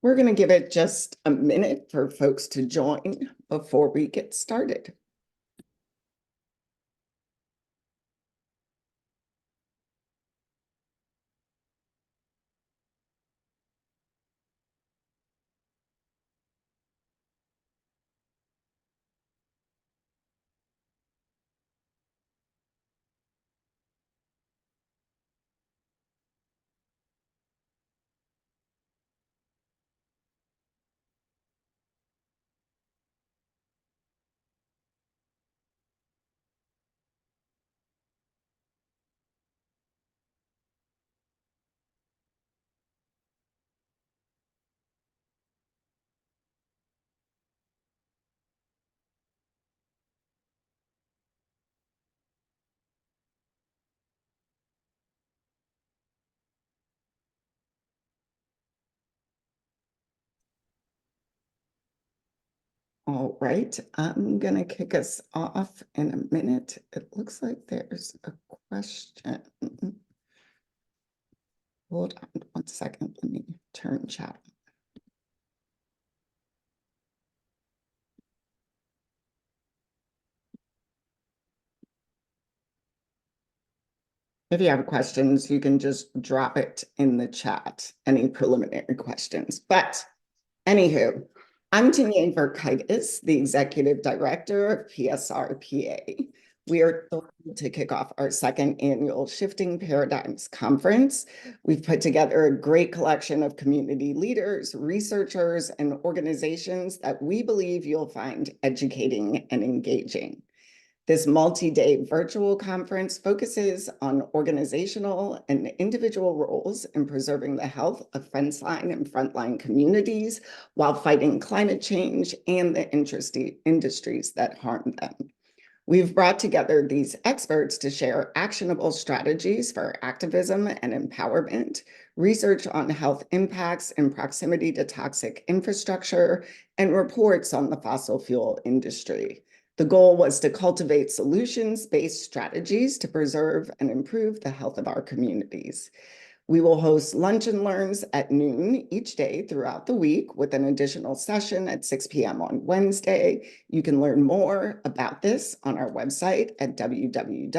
We're going to give it just a minute for folks to join before we get started. All right, I'm going to kick us off in a minute. It looks like there's a question. Hold on one second. Let me turn chat. If you have questions, you can just drop it in the chat, any preliminary questions. But anywho, I'm Tanya Verkaitis, the Executive Director of PSRPA. We are thrilled to kick off our second annual Shifting Paradigms Conference. We've put together a great collection of community leaders, researchers, and organizations that we believe you'll find educating and engaging. This multi-day virtual conference focuses on organizational and individual roles in preserving the health of fenceline and frontline communities while fighting climate change and the industries that harm them. We've brought together these experts to share actionable strategies for activism and empowerment, research on health impacts in proximity to toxic infrastructure, and reports on the fossil fuel industry. The goal was to cultivate solutions-based strategies to preserve and improve the health of our communities. We will host lunch and learns at noon each day throughout the week with an additional session at 6 p.m. on Wednesday. You can learn more about this on our website at www.psrpa.org.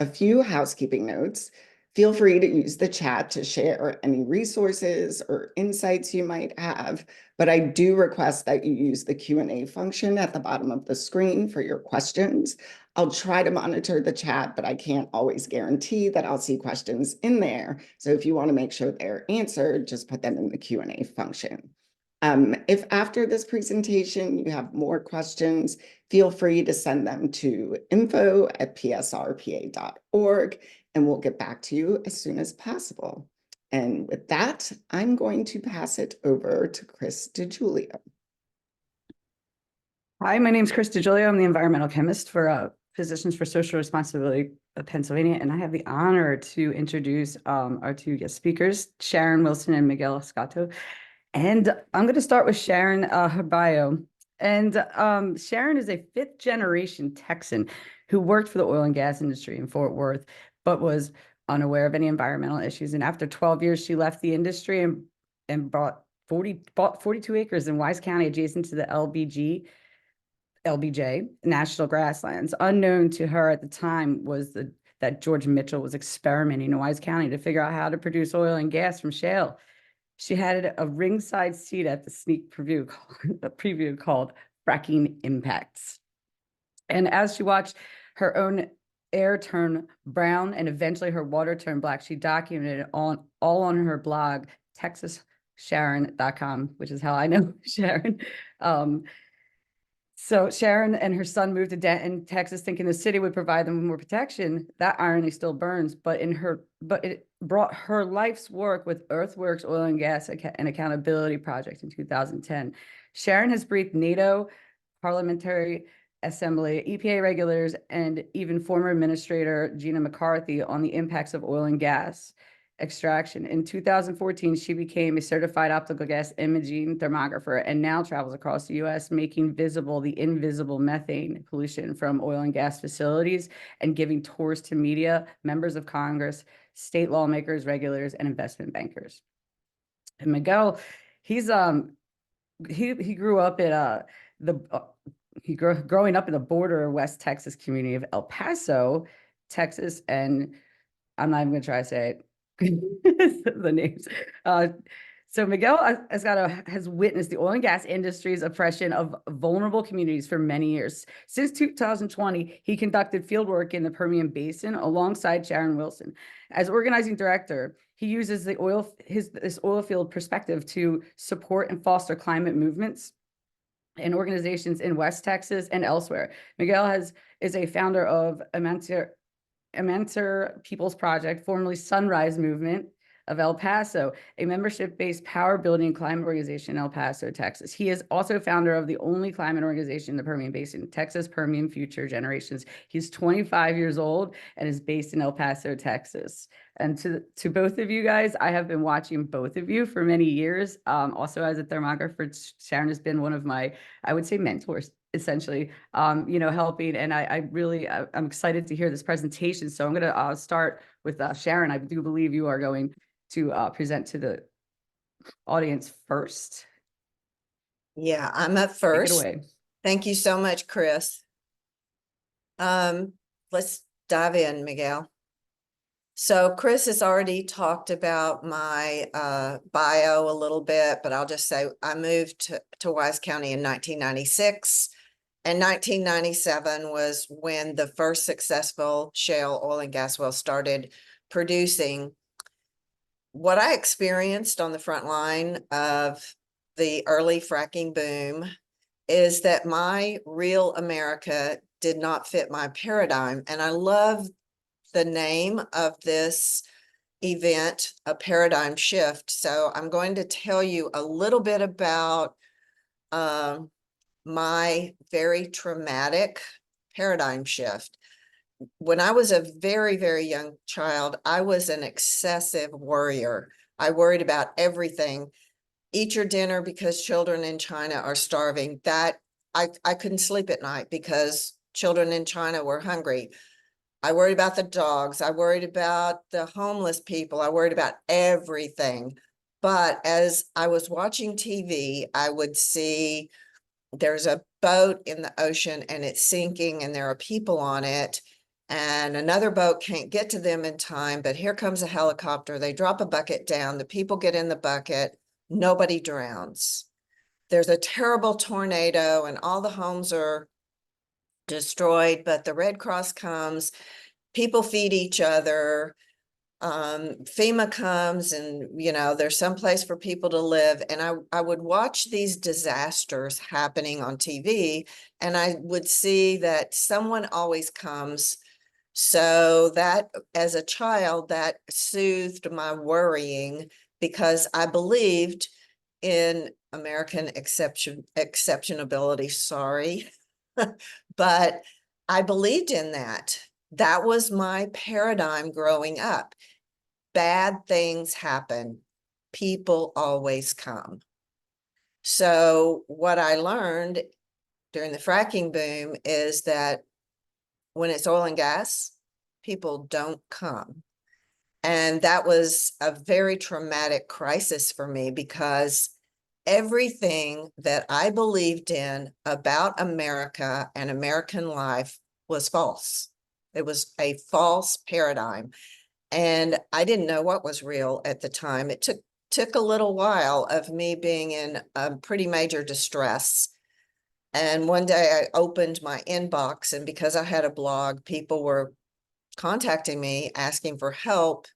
A few housekeeping notes. Feel free to use the chat to share any resources or insights you might have, but I do request that you use the Q&A function at the bottom of the screen for your questions. I'll try to monitor the chat, but I can't always guarantee that I'll see questions in there. So if you want to make sure they're answered, just put them in the Q&A function. If after this presentation you have more questions, feel free to send them to info@psrpa.org, and we'll get back to you as soon as possible. And with that, I'm going to pass it over to Chris Digiulio. Hi, my name is Chris Digiulio. I'm the environmental chemist for Physicians for Social Responsibility of Pennsylvania, and I have the honor to introduce our two guest speakers, Sharon Wilson and Miguel Escoto. And I'm going to start with Sharon, her bio. And Sharon is a fifth-generation Texan who worked for the oil and gas industry in Fort Worth, but was unaware of any environmental issues. And after 12 years, she left the industry and bought 42 acres in Wise County adjacent to the LBJ, National Grasslands. Unknown to her at the time was that George Mitchell was experimenting in Wise County to figure out how to produce oil and gas from shale. She had a ringside seat at the sneak preview called Fracking Impacts. And as she watched her own air turn brown and eventually her water turn black, she documented it all on her blog, texassharon.com, which is how I know Sharon. So Sharon and her son moved to Denton, Texas, thinking the city would provide them with more protection. That irony still burns, but it brought her life's work with Earthworks Oil and Gas and Accountability Project in 2010. Sharon has briefed NATO, Parliamentary Assembly, EPA regulators, and even former Administrator Gina McCarthy on the impacts of oil and gas. extraction. In 2014, she became a certified optical gas imaging thermographer and now travels across the U.S. making visible the invisible methane pollution from oil and gas facilities and giving tours to media, members of Congress, state lawmakers, regulators, and investment bankers. And Miguel, he's he grew up at growing up in the border West Texas community of El Paso, Texas, and I'm not even gonna try to say it, the names. So Miguel Escoto has witnessed the oil and gas industry's oppression of vulnerable communities for many years. Since 2020, he conducted field work in the Permian Basin alongside Sharon Wilson. As organizing director, he uses this oil field perspective to support and foster climate movements and organizations in West Texas and elsewhere. Miguel is a founder of Amanter People's Project, formerly Sunrise Movement of El Paso, a membership-based power building and climate organization in El Paso, Texas. He is also founder of the only climate organization in the Permian Basin, Texas Permian Future Generations. He's 25 years old and is based in El Paso, Texas. And to both of you guys, I have been watching both of you for many years. Also as a thermographer, Sharon has been one of my, I would say, mentors, essentially, helping. And I'm excited to hear this presentation. So I'm going to start with Sharon. I do believe you are going to present to the audience first. Yeah, I'm up Take it first. away. Thank you so much, Chris. Let's dive in, Miguel. So Chris has already talked about my bio a little bit, but I'll just say I moved to Wise County in 1996. And 1997 was when the first successful shale oil and gas well started producing. What I experienced on the front line of the early fracking boom is that my real America did not fit my paradigm. And I love the name of this event, a paradigm shift. So I'm going to tell you a little bit about my very traumatic paradigm shift. When I was a very, very young child, I was an excessive worrier. I worried about everything. Eat your dinner because children in China are starving. That I couldn't sleep at night because children in China were hungry. I worried about the dogs. I worried about the homeless people. I worried about everything. But as I was watching TV, I would see there's a boat in the ocean and it's sinking and there are people on it. And another boat can't get to them in time, but here comes a helicopter. They drop a bucket down. The people get in the bucket. Nobody drowns. There's a terrible tornado and all the homes are destroyed, but the Red Cross comes. People feed each other. FEMA comes and, there's some place for people to live. And I would watch these disasters happening on TV and I would see that someone always comes. So that as a child, that soothed my worrying because I believed in American exceptionability, sorry, but I believed in that. That was my paradigm growing up. Bad things happen. People always come. So what I learned during the fracking boom is that when it's oil and gas, people don't come. And that was a very traumatic crisis for me because everything that I believed in about America and American life was false. It was a false paradigm. And I didn't know what was real at the time. It took a little while of me being in a pretty major distress. And one day I opened my inbox, and because I had a blog, people were contacting me asking for help.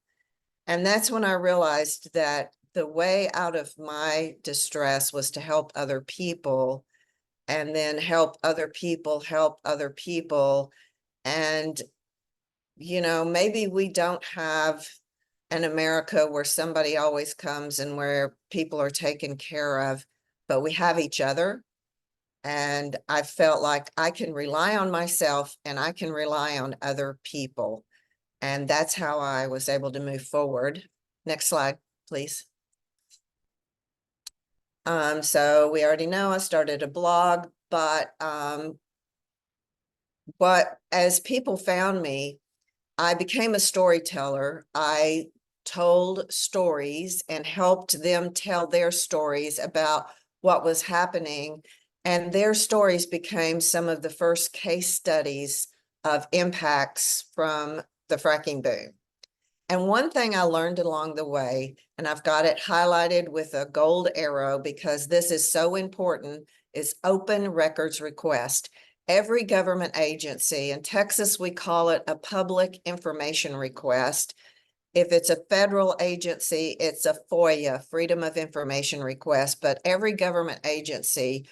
And that's when I realized that the way out of my distress was to help other people and then help other people help other people. And, maybe we don't have an America where somebody always comes and where people are taken care of, but we have each other. And I felt like I can rely on myself and I can rely on other people. And that's how I was able to move forward. Next slide, please. So we already know I started a blog, but as people found me, I became a storyteller. I told stories and helped them tell their stories about what was happening. And their stories became some of the first case studies of impacts from the fracking boom. And one thing I learned along the way, and I've got it highlighted with a gold arrow because this is so important, is open records request. Every government agency, in Texas, we call it a public information request. If it's a federal agency, it's a FOIA, Freedom of Information request, but every government agency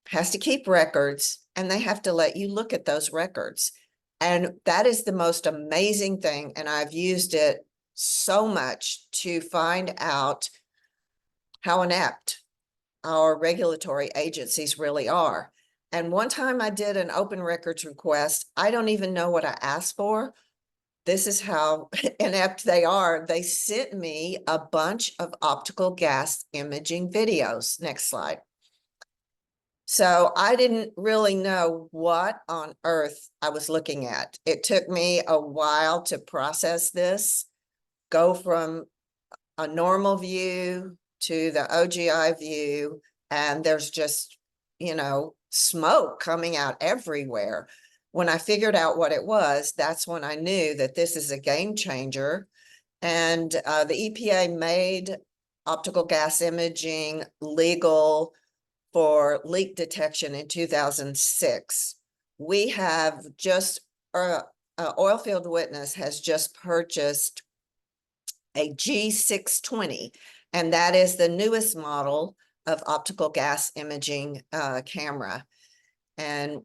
has to keep records and they have to let you look at those records. And that is the most amazing thing. And I've used it so much to find out how inept our regulatory agencies really are. And one time I did an open records request. I don't even know what I asked for. This is how inept they are. They sent me a bunch of optical gas imaging videos. Next slide. So I didn't really know what on earth I was looking at. It took me a while to process this, go from a normal view to the OGI view, and there's just, smoke coming out everywhere. When I figured out what it was, that's when I knew that this is a game changer. And the EPA made optical gas imaging legal for leak detection in 2006. We have just, Oilfield Witness has just purchased a G620, and that is the newest model of optical gas imaging camera. And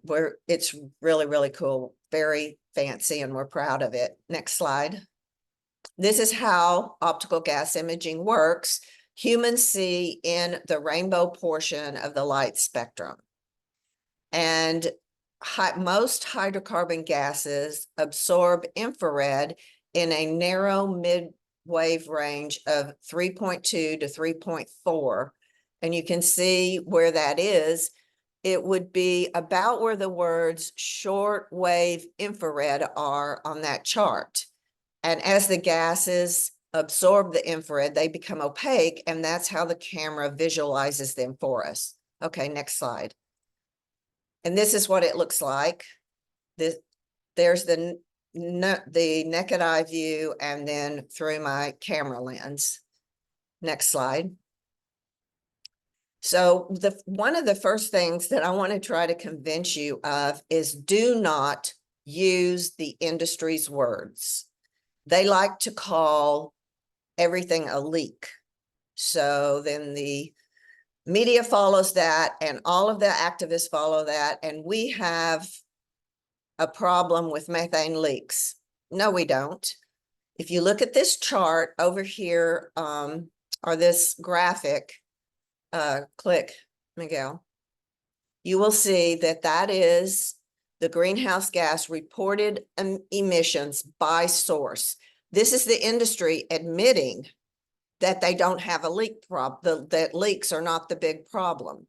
it's really, really cool, very fancy, and we're proud of it. Next slide. This is how optical gas imaging works. Humans see in the rainbow portion of the light spectrum. And most hydrocarbon gases absorb infrared in a narrow mid-wave range of 3.2 to 3.4. And you can see where that is. It would be about where the words short wave infrared are on that chart. And as the gases absorb the infrared, they become opaque, and that's how the camera visualizes them for us. Okay, next slide. And this is what it looks like. There's the naked eye view, and then through my camera lens. Next slide. So one of the first things that I want to try to convince you of is do not use the industry's words. They like to call everything a leak. So then the media follows that, and all of the activists follow that, and we have a problem with methane leaks. No, we don't. If you look at this chart over here, or this graphic, click, Miguel, you will see that that is the greenhouse gas reported emissions by source. This is the industry admitting that they don't have a leak problem, that leaks are not the big problem.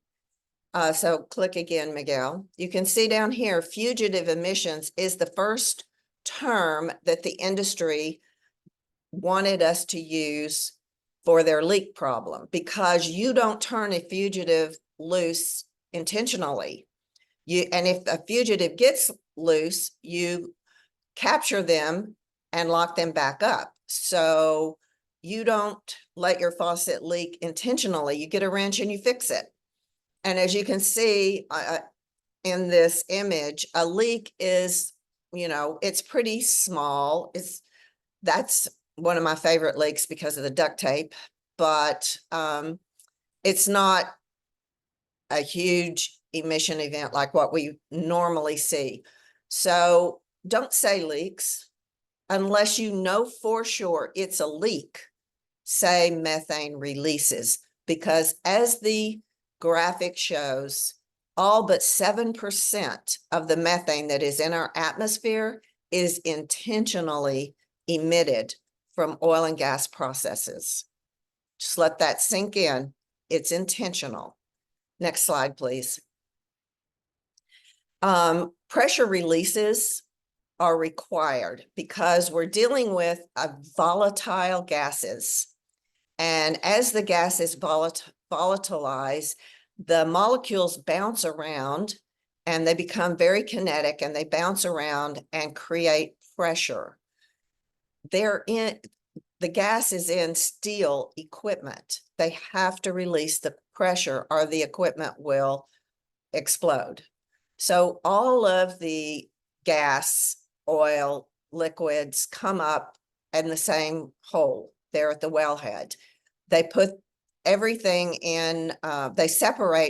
So click again, Miguel. You can see down here, fugitive emissions is the first term that the industry wanted us to use for their leak problem, because you don't turn a fugitive loose intentionally. And if a fugitive gets loose, you capture them and lock them back up. So you don't let your faucet leak intentionally. You get a wrench and you fix it. And as you can see in this image, a leak is, it's pretty small. That's one of my favorite leaks because of the duct tape, but it's not a huge emission event like what we normally see. So don't say leaks unless you know for sure it's a leak. Say methane releases, because as the graphic shows, all but 7% of the methane that is in our atmosphere is intentionally emitted from oil and gas processes. Just let that sink in. It's intentional. Next slide, please. Pressure releases are required because we're dealing with volatile gases. And as the gases volatilize, the molecules bounce around and they become very kinetic and they bounce around and create pressure. The gas is in steel equipment. They have to release the pressure or the equipment will explode. So all of the gas, oil, liquids come up in the same hole there at the wellhead. They put everything in, they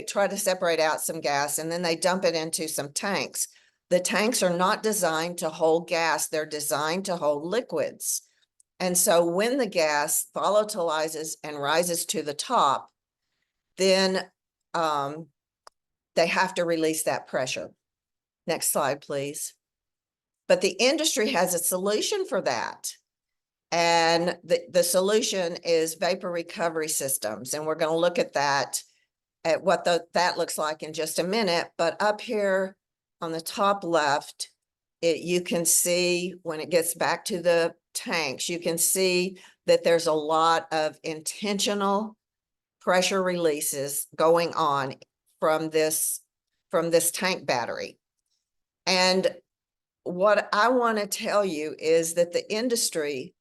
try to separate out some gas, and then they dump it into some tanks. The tanks are not designed to hold gas. They're designed to hold liquids. And so when the gas volatilizes and rises to the top, then they have to release that pressure. Next slide, please. But the industry has a solution for that. And the solution is vapor recovery systems. And we're going to look at that, at what that looks like in just a minute. But up here on the top left, you can see when it gets back to the tanks, you can see that there's a lot of intentional pressure releases going on from this tank battery. And what I want to tell you is that the industry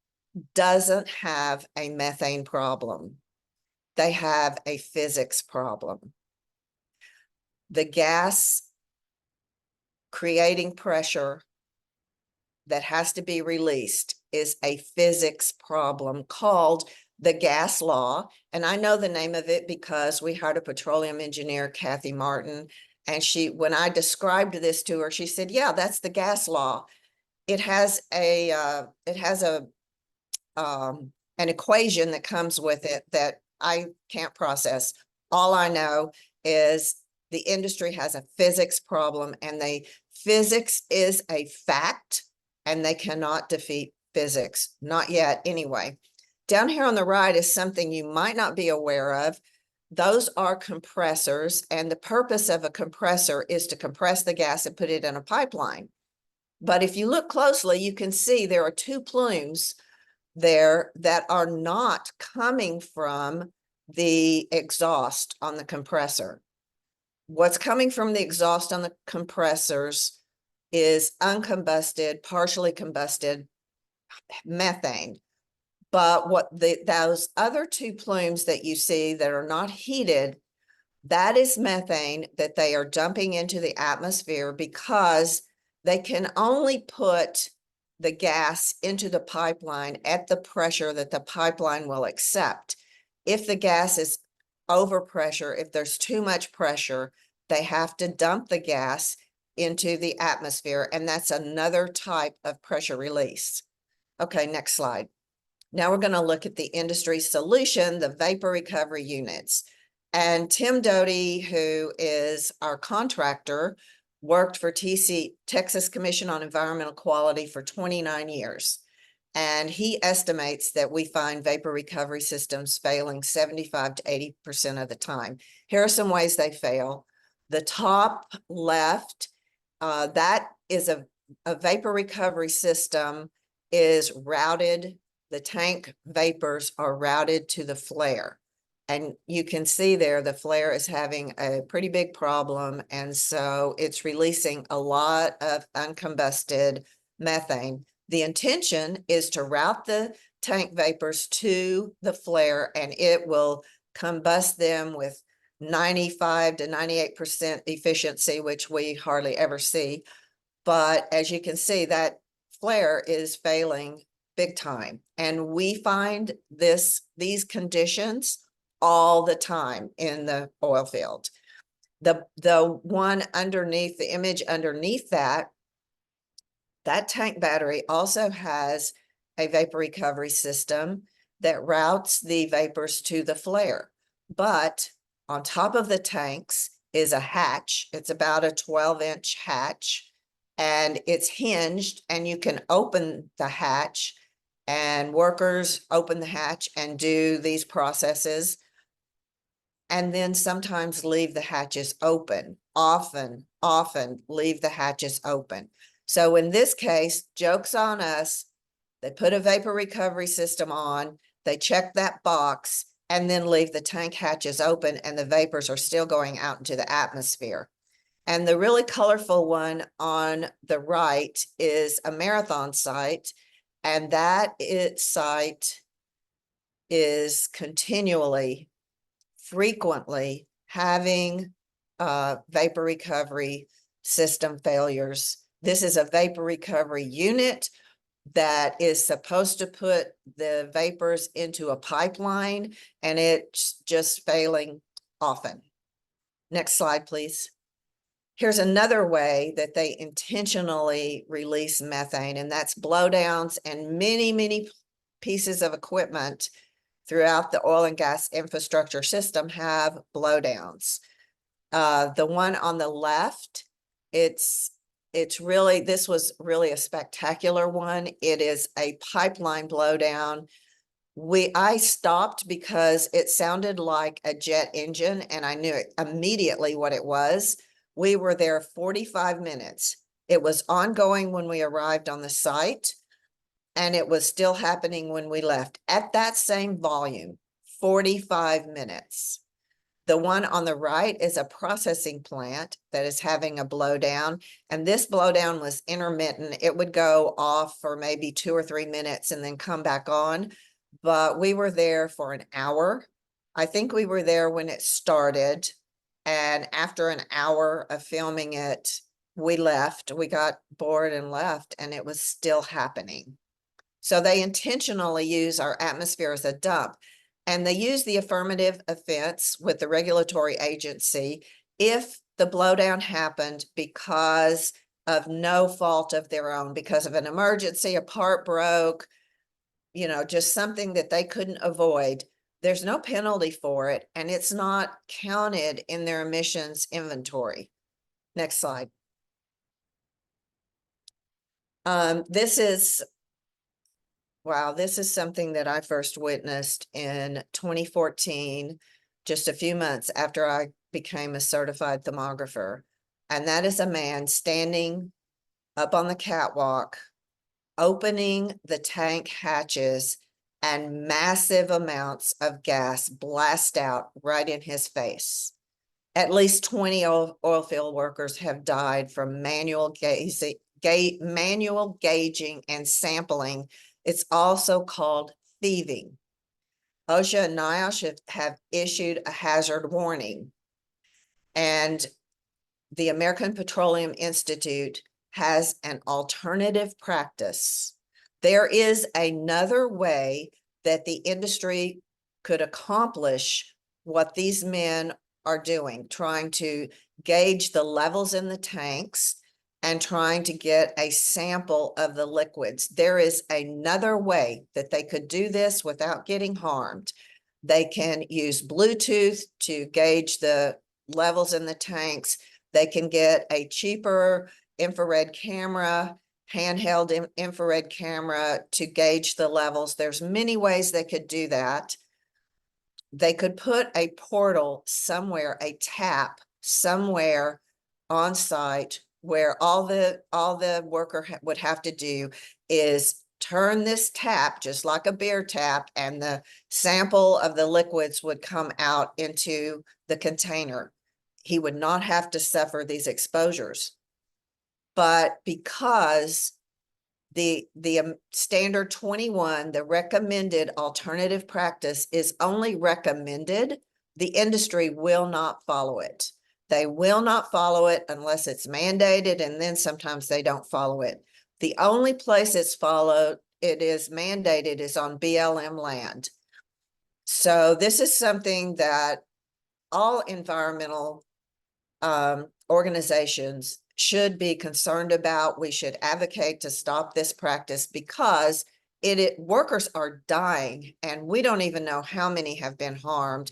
doesn't have a methane problem. They have a physics problem. The gas creating pressure that has to be released is a physics problem called the gas law. And I know the name of it because we hired a petroleum engineer, Kathy Martin, and when I described this to her, she said, yeah, that's the gas law. It has an equation that comes with it that I can't process. All I know is the industry has a physics problem, and physics is a fact, and they cannot defeat physics. Not yet, anyway. Down here on the right is something you might not be aware of. Those are compressors, and the purpose of a compressor is to compress the gas and put it in a pipeline. But if you look closely, you can see there are two plumes there that are not coming from the exhaust on the compressor. What's coming from the exhaust on the compressors is uncombusted, partially combusted methane. But those other two plumes that you see that are not heated, that is methane that they are dumping into the atmosphere because they can only put the gas into the pipeline at the pressure that the pipeline will accept. If the gas is over pressure, if there's too much pressure, they have to dump the gas into the atmosphere, and that's another type of pressure release. Okay, next slide. Now we're going to look at the industry solution, the vapor recovery units. And Tim Doty, who is our contractor, worked for Texas Commission on Environmental Quality for 29 years. And he estimates that we find vapor recovery systems failing 75 to 80% of the time. Here are some ways they fail. The top left, that is a vapor recovery system is routed. The tank vapors are routed to the flare. And you can see there, the flare is having a pretty big problem. And so it's releasing a lot of uncombusted methane. The intention is to route the tank vapors to the flare, and it will combust them with 95 to 98% efficiency, which we hardly ever see. But as you can see, that flare is failing big time. And we find these conditions all the time in the oil field. The one underneath, the image underneath that tank battery also has a vapor recovery system that routes the vapors to the flare. But on top of the tanks is a hatch. It's about a 12-inch hatch, and it's hinged, and you can open the hatch and workers open the hatch and do these processes, and then sometimes leave the hatches open, often leave the hatches open. So in this case, joke's on us. They put a vapor recovery system on, they check that box, and then leave the tank hatches open, and the vapors are still going out into the atmosphere. And the really colorful one on the right is a marathon site, and that site is continually, frequently having vapor recovery system failures. This is a vapor recovery unit that is supposed to put the vapors into a pipeline, and it's just failing often. Next slide, please. Here's another way that they intentionally release methane, and that's blowdowns, and many pieces of equipment throughout the oil and gas infrastructure system have blowdowns. The one on the left, this was really a spectacular one. It is a pipeline blowdown. I stopped because it sounded like a jet engine, and I knew immediately what it was. We were there 45 minutes. It was ongoing when we arrived on the site, and it was still happening when we left at that same volume, 45 minutes. The one on the right is a processing plant that is having a blowdown, and this blowdown was intermittent. It would go off for maybe 2 or 3 minutes and then come back on, but we were there for an hour. I think we were there when it started, and after an hour of filming it, we left. We got bored and left, and it was still happening. So they intentionally use our atmosphere as a dump, and they use the affirmative offense with the regulatory agency if the blowdown happened because of no fault of their own, because of an emergency, a part broke, just something that they couldn't avoid. There's no penalty for it, and it's not counted in their emissions inventory. Next slide. This is something that I first witnessed in 2014, just a few months after I became a certified thermographer. And that is a man standing up on the catwalk, opening the tank hatches, and massive amounts of gas blast out right in his face. At least 20 oil field workers have died from manual gauging and sampling. It's also called thieving. OSHA and NIOSH have issued a hazard warning, and the American Petroleum Institute has an alternative practice. There is another way that the industry could accomplish what these men are doing, trying to gauge the levels in the tanks and trying to get a sample of the liquids. There is another way that they could do this without getting harmed. They can use Bluetooth to gauge the levels in the tanks. They can get a cheaper infrared camera, handheld infrared camera to gauge the levels. There's many ways they could do that. They could put a portal somewhere, a tap somewhere on site, where all the worker would have to do is turn this tap, just like a beer tap, and the sample of the liquids would come out into the container. He would not have to suffer these exposures. But because the standard 21, the recommended alternative practice, is only recommended, the industry will not follow it. They will not follow it unless it's mandated, and then sometimes they don't follow it. The only place it is mandated is on BLM land. So this is something that all environmental organizations should be concerned about. We should advocate to stop this practice because workers are dying, and we don't even know how many have been harmed.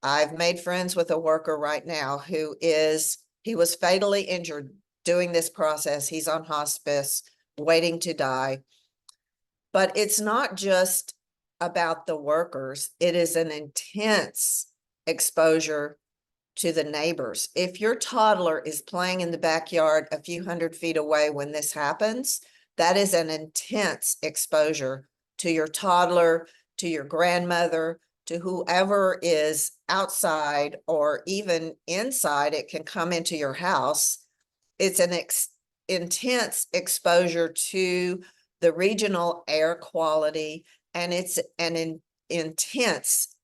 I've made friends with a worker right now he was fatally injured doing this process. He's on hospice, waiting to die. But it's not just about the workers. It is an intense exposure to the neighbors. If your toddler is playing in the backyard a few hundred feet away when this happens, that is an intense exposure to your toddler, to your grandmother, to whoever is outside or even inside. It can come into your house. It's an intense exposure to the regional air quality, and it's an intense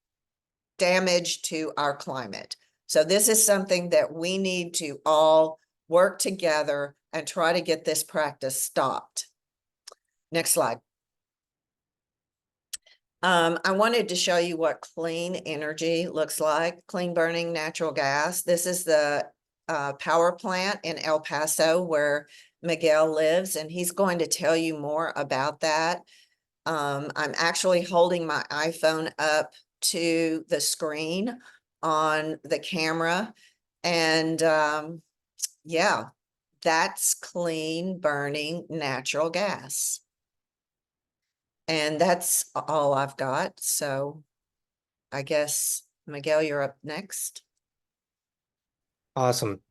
damage to our climate. So this is something that we need to all work together and try to get this practice stopped. Next slide. I wanted to show you what clean energy looks like, clean burning natural gas. This is the power plant in El Paso where Miguel lives, and he's going to tell you more about that. I'm actually holding my iPhone up to the screen on the camera, and yeah, that's clean burning natural gas. And that's all I've got. So I guess, Miguel, you're up next. Awesome.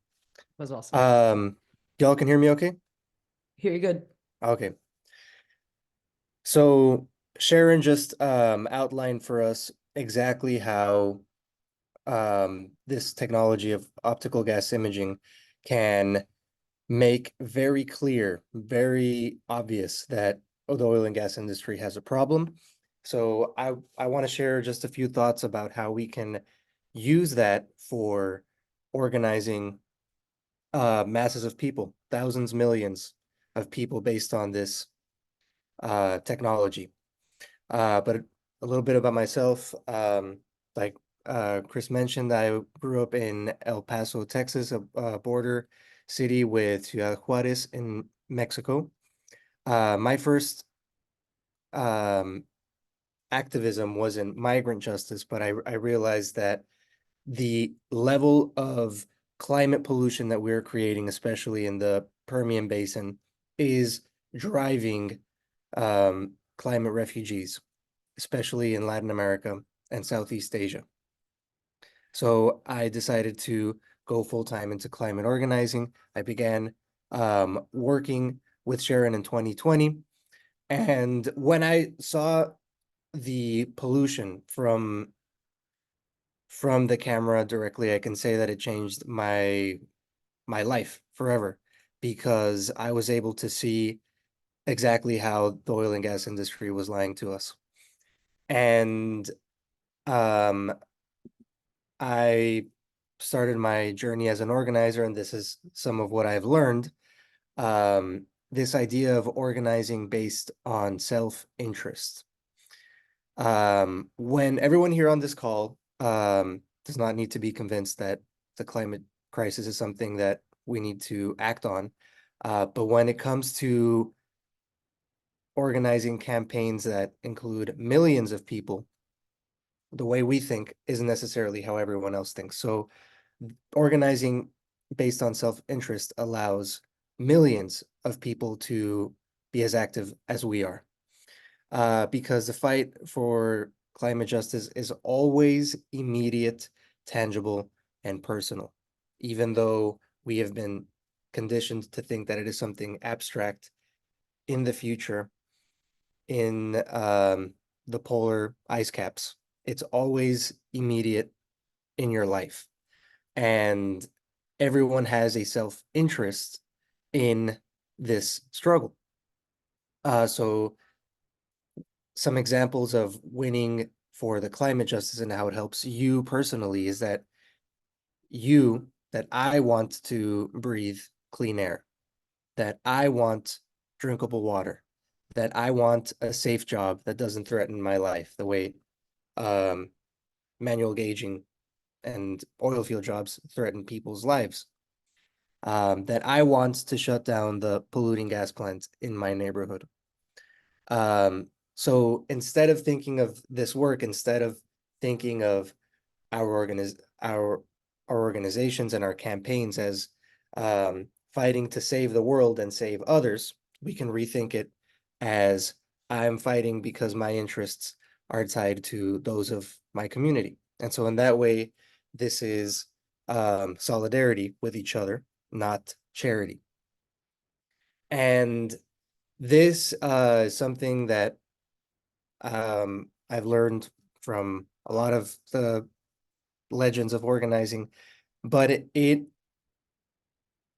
Was awesome. Y'all can hear me okay? Here you good. Okay. So Sharon just outlined for us exactly how this technology of optical gas imaging can make very clear, very obvious that the oil and gas industry has a problem. So I want to share just a few thoughts about how we can use that for organizing masses of people, thousands, millions of people based on this technology. But a little bit about myself, like Chris mentioned, I grew up in El Paso, Texas, a border city with Ciudad Juarez in Mexico. My first activism was in migrant justice, but I realized that the level of climate pollution that we're creating, especially in the Permian Basin, is driving climate refugees, especially in Latin America and Southeast Asia. So I decided to go full-time into climate organizing. I began working with Sharon in 2020. And when I saw the pollution from the camera directly, I can say that it changed my life forever, because I was able to see exactly how the oil and gas industry was lying to us. And I started my journey as an organizer, and this is some of what I've learned. This idea of organizing based on self-interest. When everyone here on this call does not need to be convinced that the climate crisis is something that we need to act on, but when it comes to organizing campaigns that include millions of people, the way we think isn't necessarily how everyone else thinks. So organizing based on self-interest allows millions of people to be as active as we are. Because the fight for climate justice is always immediate, tangible, and personal, even though we have been conditioned to think that it is something abstract in the future in the polar ice caps. It's always immediate in your life. And everyone has a self-interest in this struggle. So some examples of winning for the climate justice and how it helps you personally is that I want to breathe clean air, that I want drinkable water, that I want a safe job that doesn't threaten my life the way manual gauging and oil field jobs threaten people's lives. That I want to shut down the polluting gas plants in my neighborhood. So instead of thinking of this work, instead of thinking of our organizations and our campaigns as fighting to save the world and save others, we can rethink it as I'm fighting because my interests are tied to those of my community. And so in that way, this is solidarity with each other, not charity. And this is something that I've learned from a lot of the legends of organizing, but it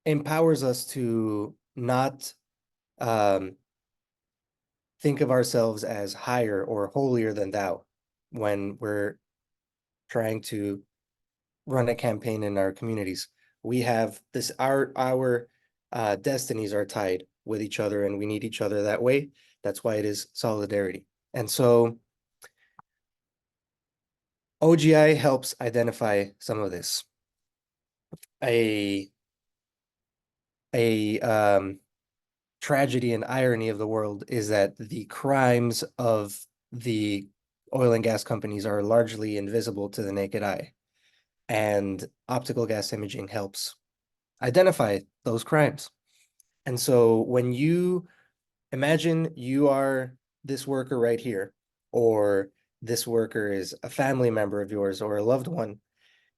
empowers us to not think of ourselves as higher or holier than thou when we're trying to run a campaign in our communities. We have this, our destinies are tied with each other, and we need each other that way. That's why it is solidarity. And so OGI helps identify some of this. A tragedy and irony of the world is that the crimes of the oil and gas companies are largely invisible to the naked eye, and optical gas imaging helps identify those crimes. And so when you imagine you are this worker right here, or this worker is a family member of yours or a loved one,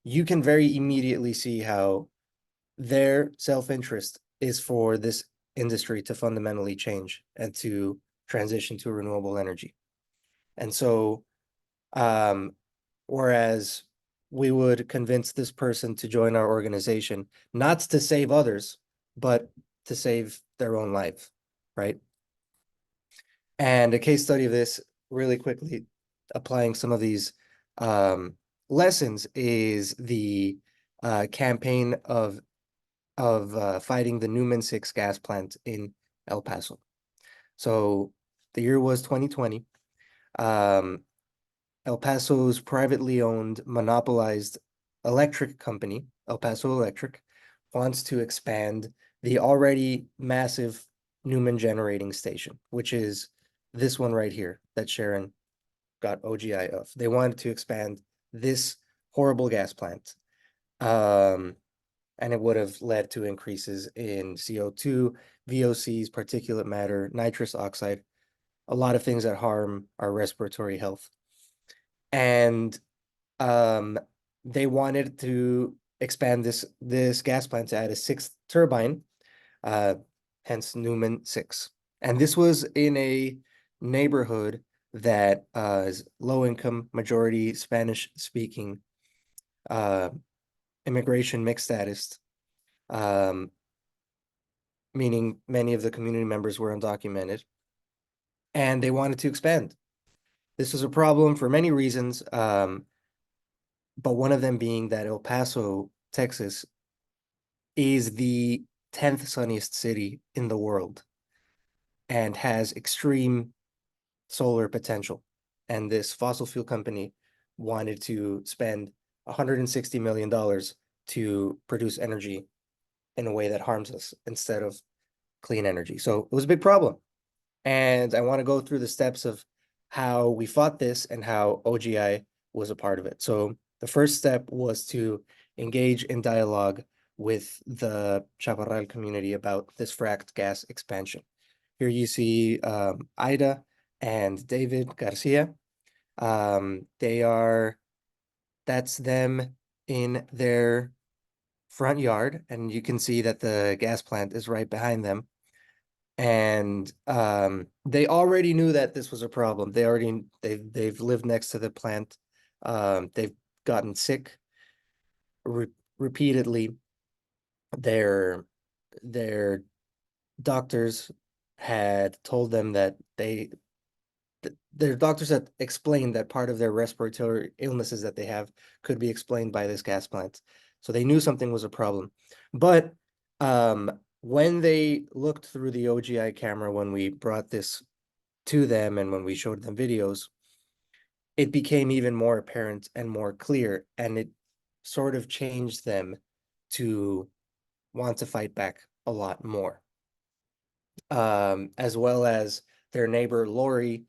you can very immediately see how their self-interest is for this industry to fundamentally change and to transition to renewable energy. And so, whereas we would convince this person to join our organization, not to save others, but to save their own life, right? And a case study of this, really quickly, applying some of these lessons, is the campaign of fighting the Newman 6 gas plant in El Paso. So the year was 2020. El Paso's privately owned, monopolized electric company, El Paso Electric, wants to expand the already massive Newman generating station, which is this one right here that Sharon got OGI of. They wanted to expand this horrible gas plant. And it would have led to increases in CO2, VOCs, particulate matter, nitrous oxide, a lot of things that harm our respiratory health. And they wanted to expand this gas plant to add a sixth turbine, hence Newman 6. And this was in a neighborhood that is low-income, majority Spanish-speaking, immigration mixed status, meaning many of the community members were undocumented, and they wanted to expand. This was a problem for many reasons, but one of them being that El Paso, Texas, is the 10th sunniest city in the world and has extreme solar potential. And this fossil fuel company wanted to spend $160 million to produce energy in a way that harms us instead of clean energy. So it was a big problem. And I want to go through the steps of how we fought this and how OGI was a part of it. So the first step was to engage in dialogue with the Chaparral community about this fracked gas expansion. Here you see Ida and David Garcia. That's them in their front yard, and you can see that the gas plant is right behind them. And they already knew that this was a problem. They've lived next to the plant. They've gotten sick repeatedly. Their doctors had told them that their doctors had explained that part of their respiratory illnesses that they have could be explained by this gas plant. So they knew something was a problem. But when they looked through the OGI camera, when we brought this to them and when we showed them videos, it became even more apparent and more clear, and it sort of changed them to want to fight back a lot more. As well as their neighbor, Lori.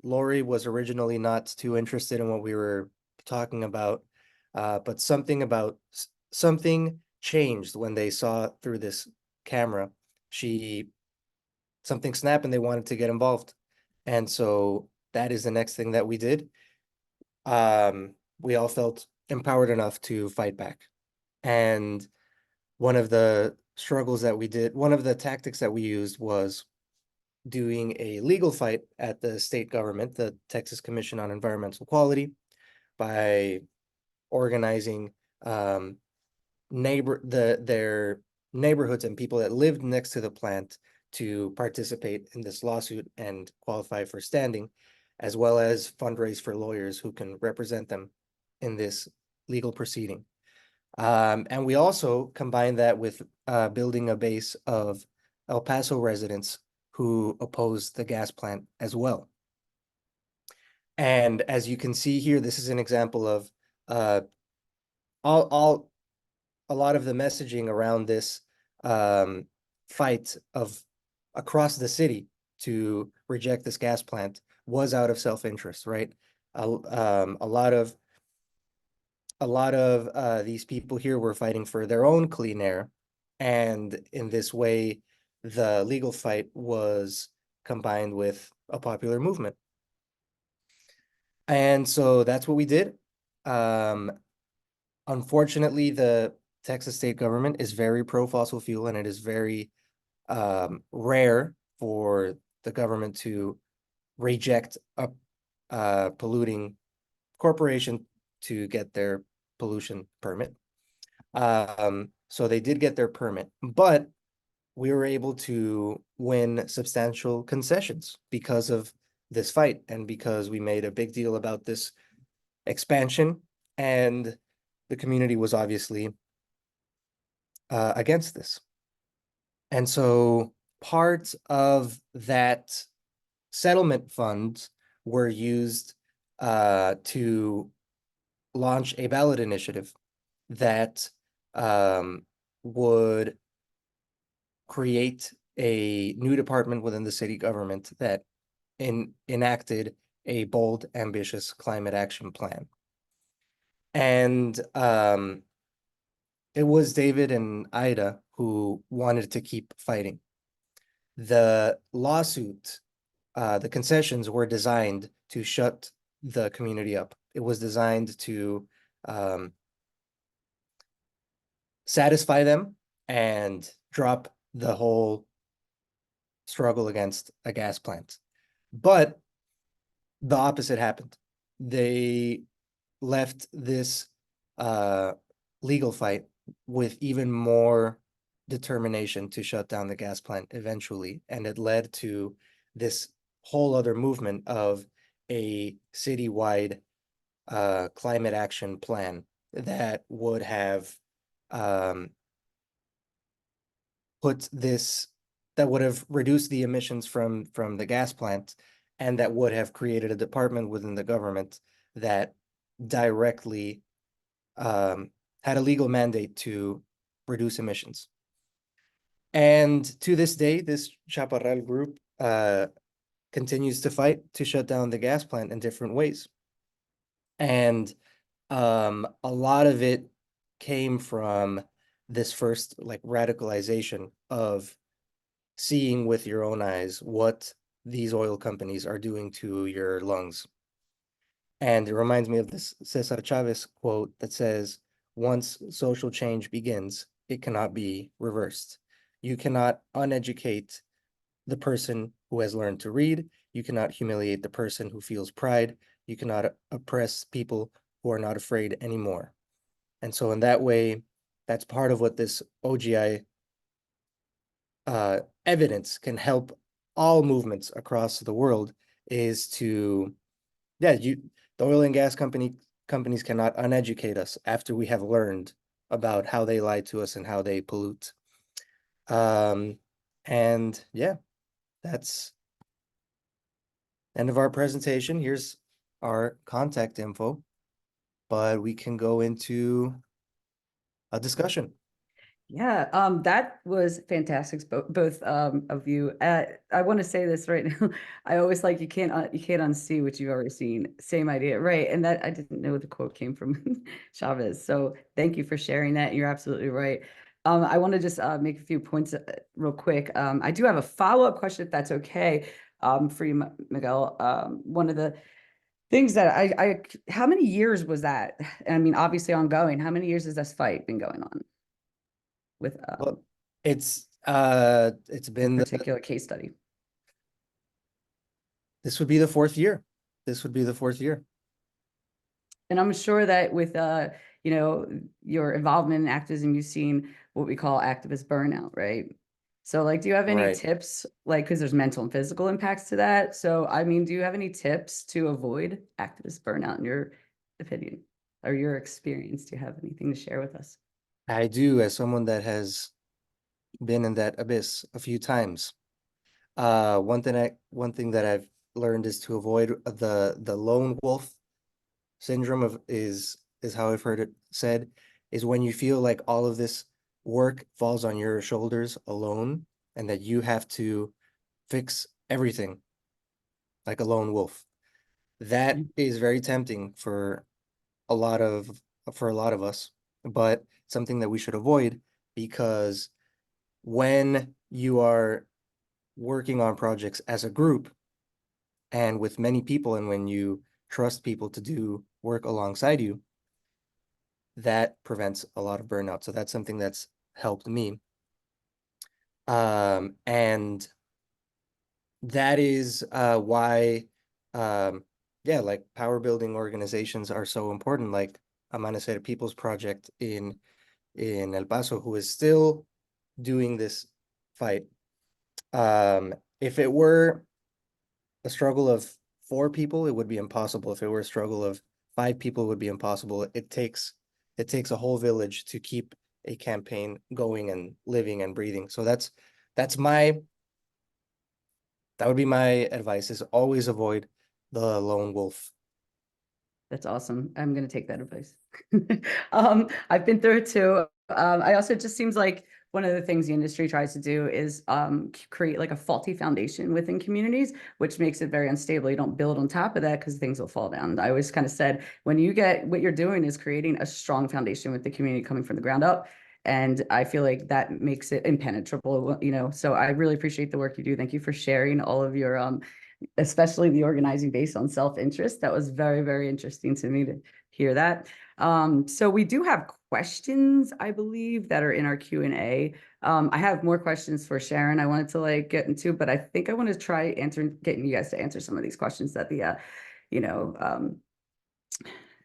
Lori was originally not too interested in what we were talking about, but something changed when they saw through this camera. Something snapped and they wanted to get involved. And so that is the next thing that we did. We all felt empowered enough to fight back. And one of the struggles that we did, one of the tactics that we used was doing a legal fight at the state government, the Texas Commission on Environmental Quality, by organizing their neighborhoods and people that lived next to the plant to participate in this lawsuit and qualify for standing, as well as fundraise for lawyers who can represent them in this legal proceeding. And we also combined that with building a base of El Paso residents who opposed the gas plant as well. And as you can see here, this is an example of a lot of the messaging around this fight of across the city to reject this gas plant was out of self-interest, right? A lot of these people here were fighting for their own clean air, and in this way, the legal fight was combined with a popular movement. And so that's what we did. Unfortunately, the Texas state government is very pro fossil fuel, and it is very rare for the government to reject a polluting corporation to get their pollution permit. So they did get their permit, but we were able to win substantial concessions because of this fight and because we made a big deal about this expansion, and the community was obviously against this. And so part of that settlement funds were used to launch a ballot initiative that would create a new department within the city government that enacted a bold, ambitious climate action plan. And it was David and Ida who wanted to keep fighting. The lawsuit, the concessions were designed to shut the community up. It was designed to satisfy them and drop the whole struggle against a gas plant. But the opposite happened. They left this legal fight with even more determination to shut down the gas plant eventually, and it led to this whole other movement of a citywide climate action plan that would have reduced the emissions from the gas plant, and that would have created a department within the government that directly had a legal mandate to reduce emissions. And to this day, this Chaparral group continues to fight to shut down the gas plant in different ways. And a lot of it came from this first radicalization of seeing with your own eyes what these oil companies are doing to your lungs. And it reminds me of this Cesar Chavez quote that says, "Once social change begins, it cannot be reversed. You cannot uneducate the person who has learned to read. You cannot humiliate the person who feels pride. You cannot oppress people who are not afraid anymore." And so in that way, that's part of what this OGI evidence can help all movements across the world is to, the oil and gas companies cannot uneducate us after we have learned about how they lie to us and how they pollute. And yeah, that's end of our presentation. Here's our contact info, but we can go into a discussion. Yeah, that was fantastic, both of you. I want to say this right now. I always like you can't unsee what you've already seen. Same idea, right? And that I didn't know the quote came from Chavez. So thank you for sharing that. You're absolutely right. I want to just make a few points real quick. I do have a follow-up question, if that's okay. for you, Miguel. One of the things that how many years was that? I mean, obviously ongoing. How many years has this fight been going on with Well, it's been particular case study? this would be the fourth year. This would be the fourth year. And I'm sure that with you know, your involvement in activism, you've seen what we call activist burnout, right? So like, do you have any Right. tips, like, because there's mental and physical impacts to that? So, I mean, do you have any tips to avoid activist burnout in your opinion or your experience? Do you have anything to share with us? I do, as someone that has been in that abyss a few times. One thing that I've learned is to avoid the lone wolf syndrome is how I've heard it said, is when you feel like all of this work falls on your shoulders alone and that you have to fix everything like a lone wolf. That is very tempting for a lot of us, but something that we should avoid, because when you are working on projects as a group and with many people, and when you trust people to do work alongside you, that prevents a lot of burnout. So that's something that's helped me. And that is why yeah, like power building organizations are so important. Like Amanecer People's Project in El Paso, who is still doing this fight. If it were a struggle of 4 people, it would be impossible. If it were a struggle of 5 people, it would be impossible. It takes a whole village to keep a campaign going and living and breathing. So that would be my advice, is always avoid the lone wolf. That's awesome. I'm going to take that advice. I've been through it too. I also, it just seems like one of the things the industry tries to do is create like a faulty foundation within communities, which makes it very unstable. You don't build on top of that because things will fall down. I always kind of said, when you get, what you're doing is creating a strong foundation with the community coming from the ground up. And I feel like that makes it impenetrable, you know, so I really appreciate the work you do. Thank you for sharing all of your especially the organizing based on self-interest. That was very, very interesting to me to hear that. So we do have questions, I believe, that are in our Q&A. I have more questions for Sharon I wanted to like get into, but I think I want to try getting you guys to answer some of these questions that the, you know,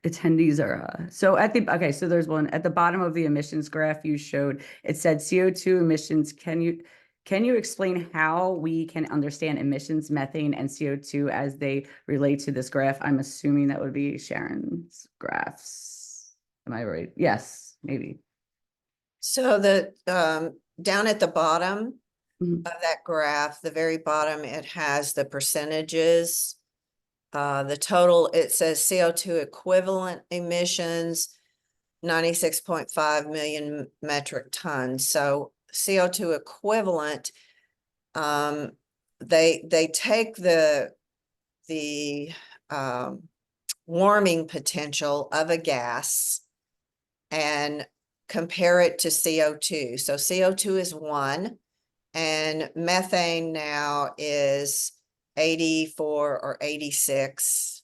attendees are so at the okay, so there's one at the bottom of the emissions graph you showed. It said CO2 emissions. Can you explain how we can understand emissions, methane, and CO2 as they relate to this graph? I'm assuming that would be Sharon's graphs. Am I right? Yes, maybe. So the down at the bottom Mhm. of that graph, the very bottom, it has the percentages. The total, it says CO2 equivalent emissions, 96.5 million metric tons. So CO2 equivalent, they take the warming potential of a gas and compare it to CO2. So CO2 is 1, and methane now is 84 or 86.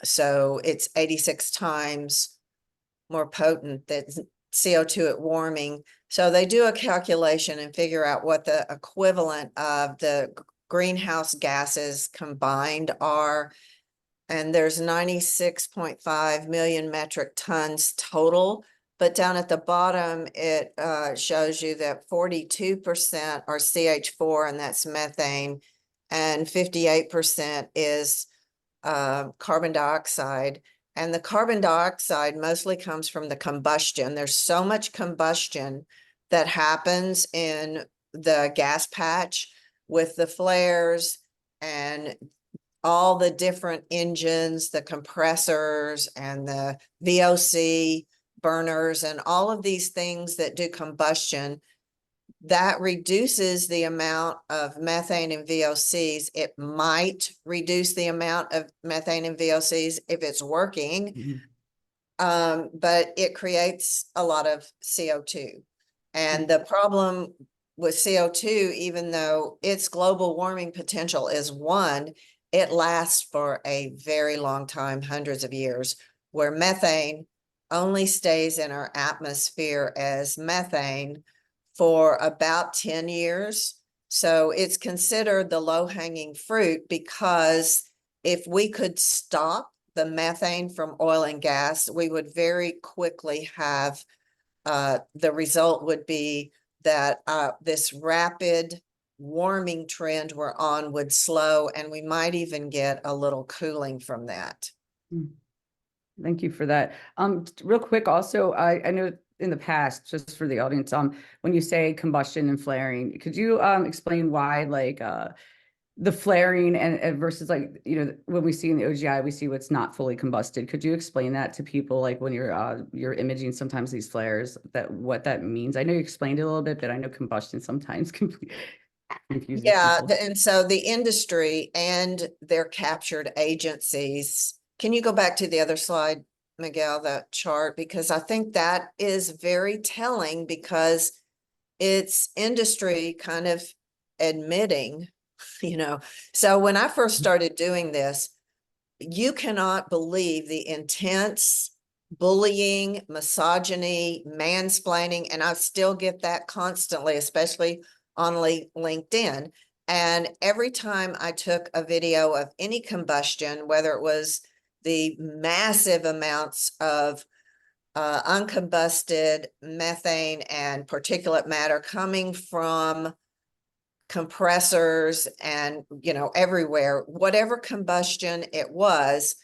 So it's 86 times more potent than CO2 at warming. So they do a calculation and figure out what the equivalent of the greenhouse gases combined are. And there's 96.5 million metric tons total. But down at the bottom, it shows you that 42% are CH4, and that's methane, and 58% is carbon dioxide. And the carbon dioxide mostly comes from the combustion. There's so much combustion that happens in the gas patch with the flares and all the different engines, the compressors and the VOC burners and all of these things that do combustion. That reduces the amount of methane and VOCs. It might reduce the amount of methane and VOCs if it's working, but it creates a lot of CO2. And the problem with CO2, even though its global warming potential is 1, it lasts for a very long time, hundreds of years, where methane only stays in our atmosphere as methane for about 10 years. So it's considered the low-hanging fruit, because if we could stop the methane from oil and gas, we would very quickly have, the result would be that this rapid warming trend we're on would slow, and we might even get a little cooling from that. Thank you for that. Real quick, also, I know in the past, just for the audience, when you say combustion and flaring, could you explain why, like, the flaring and versus, like, you know, when we see in the OGI, we see what's not fully combusted. Could you explain that to people, like when you're imaging sometimes these flares, that what that means? I know you explained it a little bit, but I know combustion sometimes confuses Yeah, people. and so the industry and their captured agencies. Can you go back to the other slide, Miguel, that chart? Because I think that is very telling, because it's industry kind of admitting, you know. So when I first started doing this, you cannot believe the intense bullying, misogyny, mansplaining, and I still get that constantly, especially on LinkedIn. And every time I took a video of any combustion, whether it was the massive amounts of uncombusted methane and particulate matter coming from compressors and, you know, everywhere, whatever combustion it was,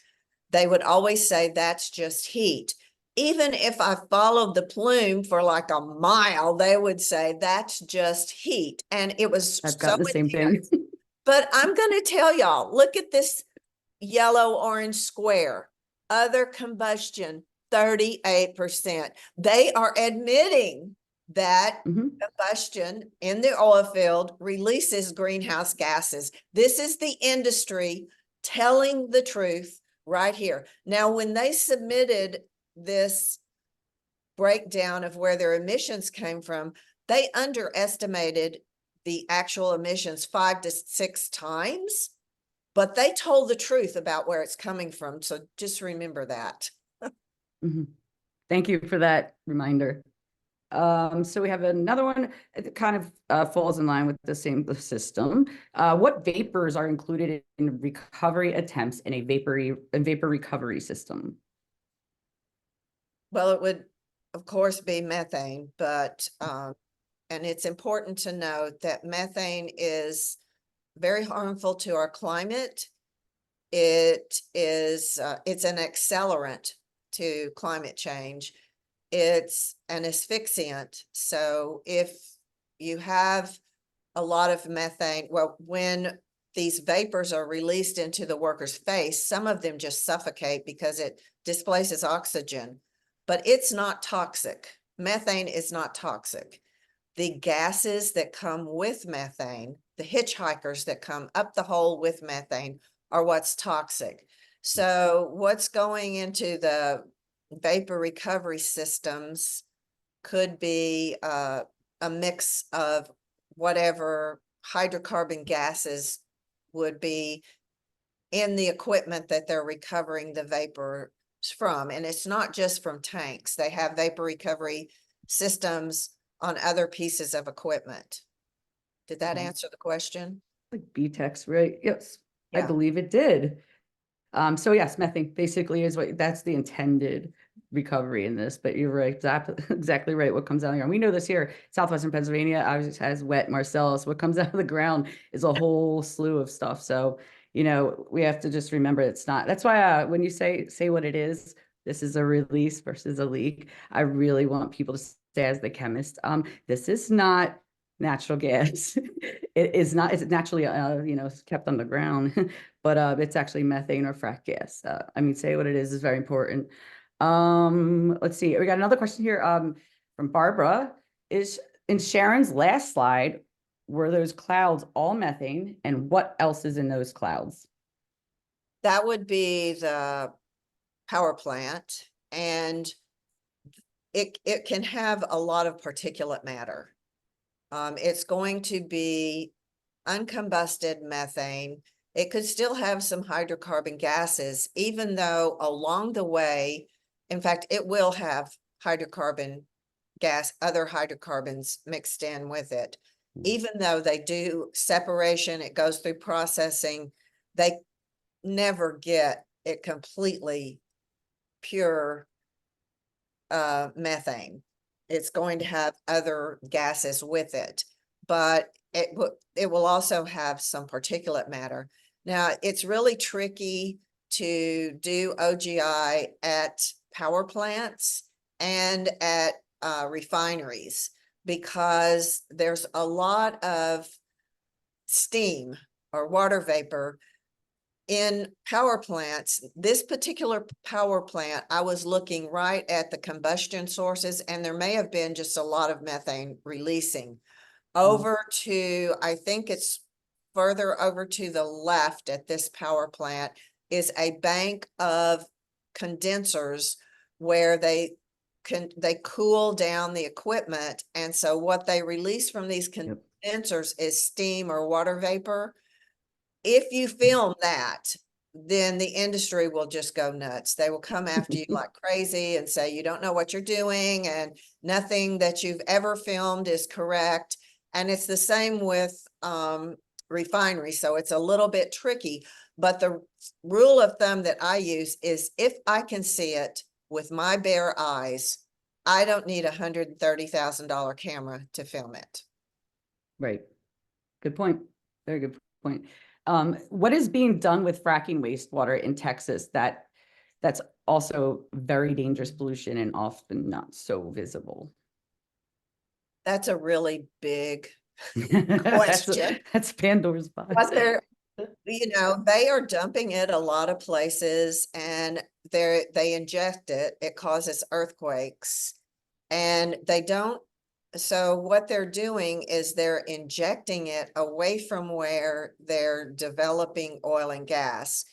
they would always say that's just heat. Even if I followed the plume for like a mile, they would say that's just heat. And it was I've so got the same thing. But I'm going to tell y'all, look at this yellow orange square. Other combustion, 38%. They are admitting that combustion in the oil field releases greenhouse gases. This is the industry telling the truth right here. Now, when they submitted this breakdown of where their emissions came from, they underestimated the actual emissions 5 to 6 times, but they told the truth about where it's coming from. So just remember that. Thank you for that reminder. So we have another one that kind of falls in line with the same system. What vapors are included in recovery attempts in a vapor recovery system? Well, it would, of course, be methane, but and it's important to note that methane is very harmful to our climate. It is it's an accelerant to climate change. It's an asphyxiant. So if you have a lot of methane, well, when these vapors are released into the worker's face, some of them just suffocate because it displaces oxygen, but it's not toxic. Methane is not toxic. The gases that come with methane, the hitchhikers that come up the hole with methane, are what's toxic. So what's going into the vapor recovery systems could be a mix of whatever hydrocarbon gases would be in the equipment that they're recovering the vapors from. And it's not just from tanks. They have vapor recovery systems on other pieces of equipment. Did that answer the question? Like BTEX, right? Yes, I Yeah. believe it did. So yes, methane basically is that's the intended recovery in this, but you're right, exactly right. What comes out of the ground. We know this here, Southwestern Pennsylvania obviously has wet Marcellus. What comes out of the ground is a whole slew of stuff. So, you know, we have to just remember it's not, that's why when you say what it is, this is a release versus a leak. I really want people to say, as the chemist, this is not natural gas. It is not, it's naturally, you know, kept on the ground, but it's actually methane or frack gas. I mean, say what it is very important. Let's see, we got another question here from Barbara. Is in Sharon's last slide, were those clouds all methane, and what else is in those clouds? That would be the power plant, and it can have a lot of particulate matter. It's going to be uncombusted methane. It could still have some hydrocarbon gases, even though along the way, in fact, it will have hydrocarbon gas, other hydrocarbons mixed in with it. Even though they do separation, it goes through processing, they never get it completely pure methane. It's going to have other gases with it, but it will also have some particulate matter. Now, it's really tricky to do OGI at power plants and at refineries, because there's a lot of steam or water vapor in power plants. This particular power plant, I was looking right at the combustion sources, and there may have been just a lot of methane releasing. Over to, I think it's further over to the left at this power plant is a bank of condensers where they cool down the equipment. And so what they release from these condensers is steam or water vapor. If you film that, then the industry will just go nuts. They will come after you like crazy and say, you don't know what you're doing, and nothing that you've ever filmed is correct. And it's the same with refineries. So it's a little bit tricky, but the rule of thumb that I use is if I can see it with my bare eyes, I don't need $130,000 camera to film it. Right. Good point. Very good point. What is being done with fracking wastewater in Texas that's also very dangerous pollution and often not so visible? That's a really big That's, question. that's Pandora's box. But they are dumping it a lot of places, and they inject it. It causes earthquakes, and they don't. So what they're doing is they're injecting it away from where they're developing oil and gas.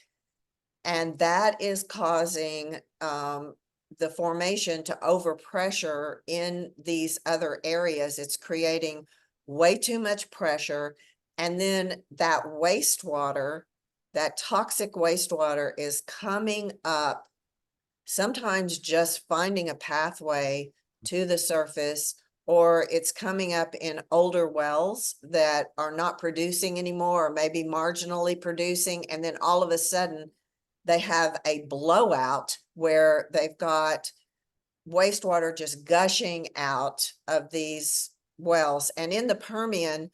And that is causing the formation to overpressure in these other areas. It's creating way too much pressure. And then that wastewater, that toxic wastewater, is coming up, sometimes just finding a pathway to the surface, or it's coming up in older wells that are not producing anymore, or maybe marginally producing. And then all of a sudden they have a blowout where they've got wastewater just gushing out of these wells. And in the Permian,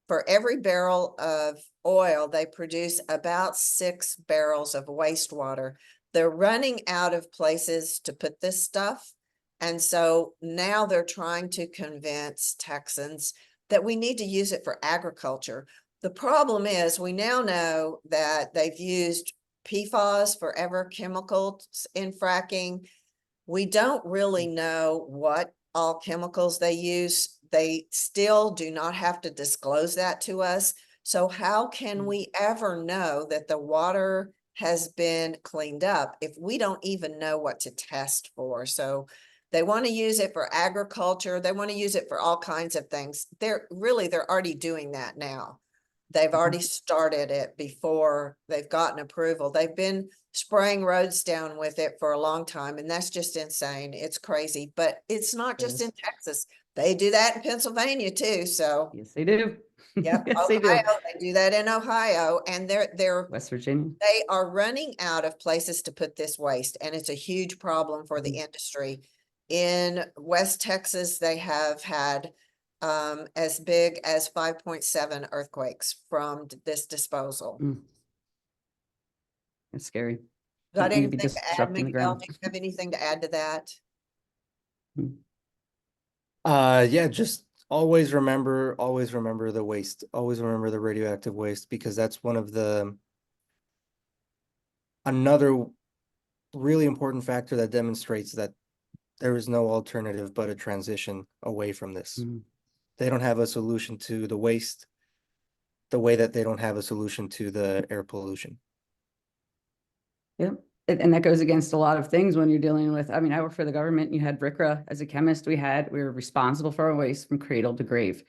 for every barrel of oil, they produce about 6 barrels of wastewater. They're running out of places to put this stuff. And so now they're trying to convince Texans that we need to use it for agriculture. The problem is we now know that they've used PFAS, forever chemicals, in fracking. We don't really know what all chemicals they use. They still do not have to disclose that to us. So how can we ever know that the water has been cleaned up if we don't even know what to test for? So they want to use it for agriculture. They want to use it for all kinds of things. They're already doing that now. They've already started it before they've gotten approval. They've been spraying roads down with it for a long time, and that's just insane. It's crazy, but it's not just in Texas. They do that in Pennsylvania too. So yes, they do. yep, Yes, they do. they do that in Ohio, and they're West Virginia. they are running out of places to put this waste, and it's a huge problem for the industry. In West Texas, they have had as big as 5.7 earthquakes from this disposal. It's scary. Got Need to be anything to add, disrupting the Miguel? ground. Do you have anything to add to that? Yeah, just always remember the waste. Always remember the radioactive waste, because that's one of another really important factor that demonstrates that there is no alternative but a transition away from this. They don't have a solution to the waste the way that they don't have a solution to the air pollution. Yep. And that goes against a lot of things when you're dealing with, I mean, I work for the government. You had RCRA as a chemist. We were responsible for our waste from cradle to grave.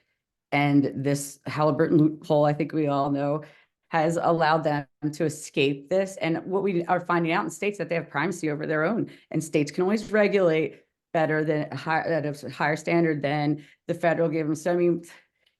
And this Halliburton loophole, I think we all know, has allowed them to escape this. And what we are finding out in states that they have primacy over their own, and states can always regulate better than at a higher standard than the federal gave them. So I mean,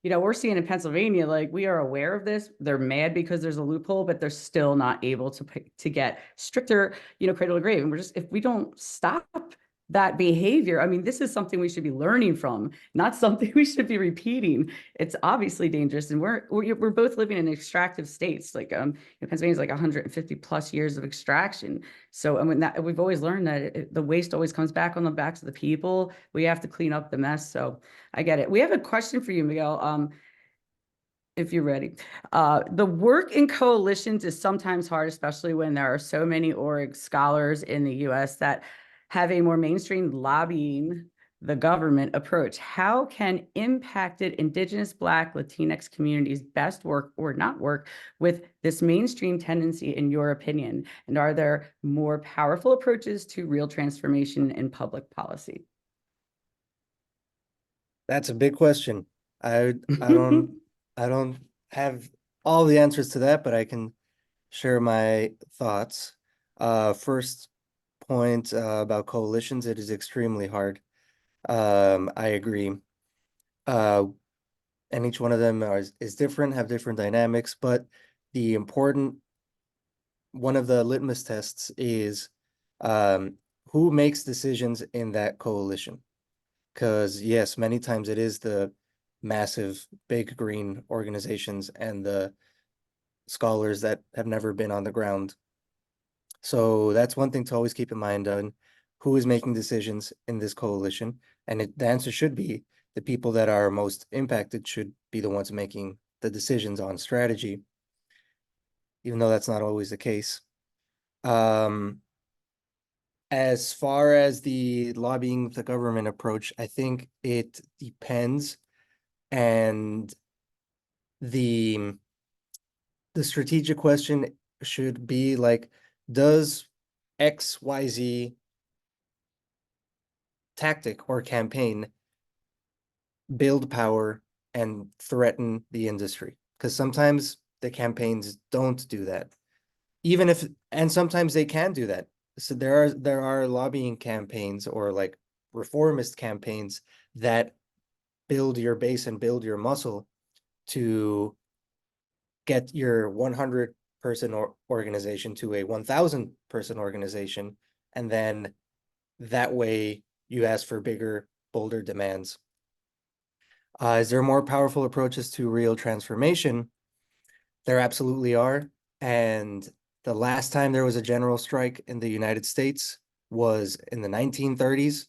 you know, we're seeing in Pennsylvania, like we are aware of this. They're mad because there's a loophole, but they're still not able to get stricter, you know, cradle to grave. And we're just, if we don't stop that behavior, I mean, this is something we should be learning from, not something we should be repeating. It's obviously dangerous, and we're both living in extractive states. Like Pennsylvania's like 150 plus years of extraction. So I mean, that we've always learned that the waste always comes back on the backs of the people. We have to clean up the mess. So I get it. We have a question for you, Miguel. If you're ready. The work in coalitions is sometimes hard, especially when there are so many org scholars in the US that have a more mainstream lobbying the government approach. How can impacted Indigenous, Black, Latinx communities best work or not work with this mainstream tendency, in your opinion? And are there more powerful approaches to real transformation in public policy? That's a big question. I don't have all the answers to that, but I can share my thoughts. First point about coalitions, it is extremely hard. I agree. And each one of them is different, have different dynamics, but the important one of the litmus tests is who makes decisions in that coalition. Because yes, many times it is the massive big green organizations and the scholars that have never been on the ground. So that's one thing to always keep in mind on who is making decisions in this coalition. And the answer should be the people that are most impacted should be the ones making the decisions on strategy, even though that's not always the case. As far as the lobbying the government approach, I think it depends, and the strategic question should be like, does XYZ tactic or campaign build power and threaten the industry? Because sometimes the campaigns don't do that. And sometimes they can do that. So there are lobbying campaigns or like reformist campaigns that build your base and build your muscle to get your 100-person organization to a 1,000-person organization, and then that way you ask for bigger, bolder demands. Is there more powerful approaches to real transformation? There absolutely are. And the last time there was a general strike in the United States was in the 1930s.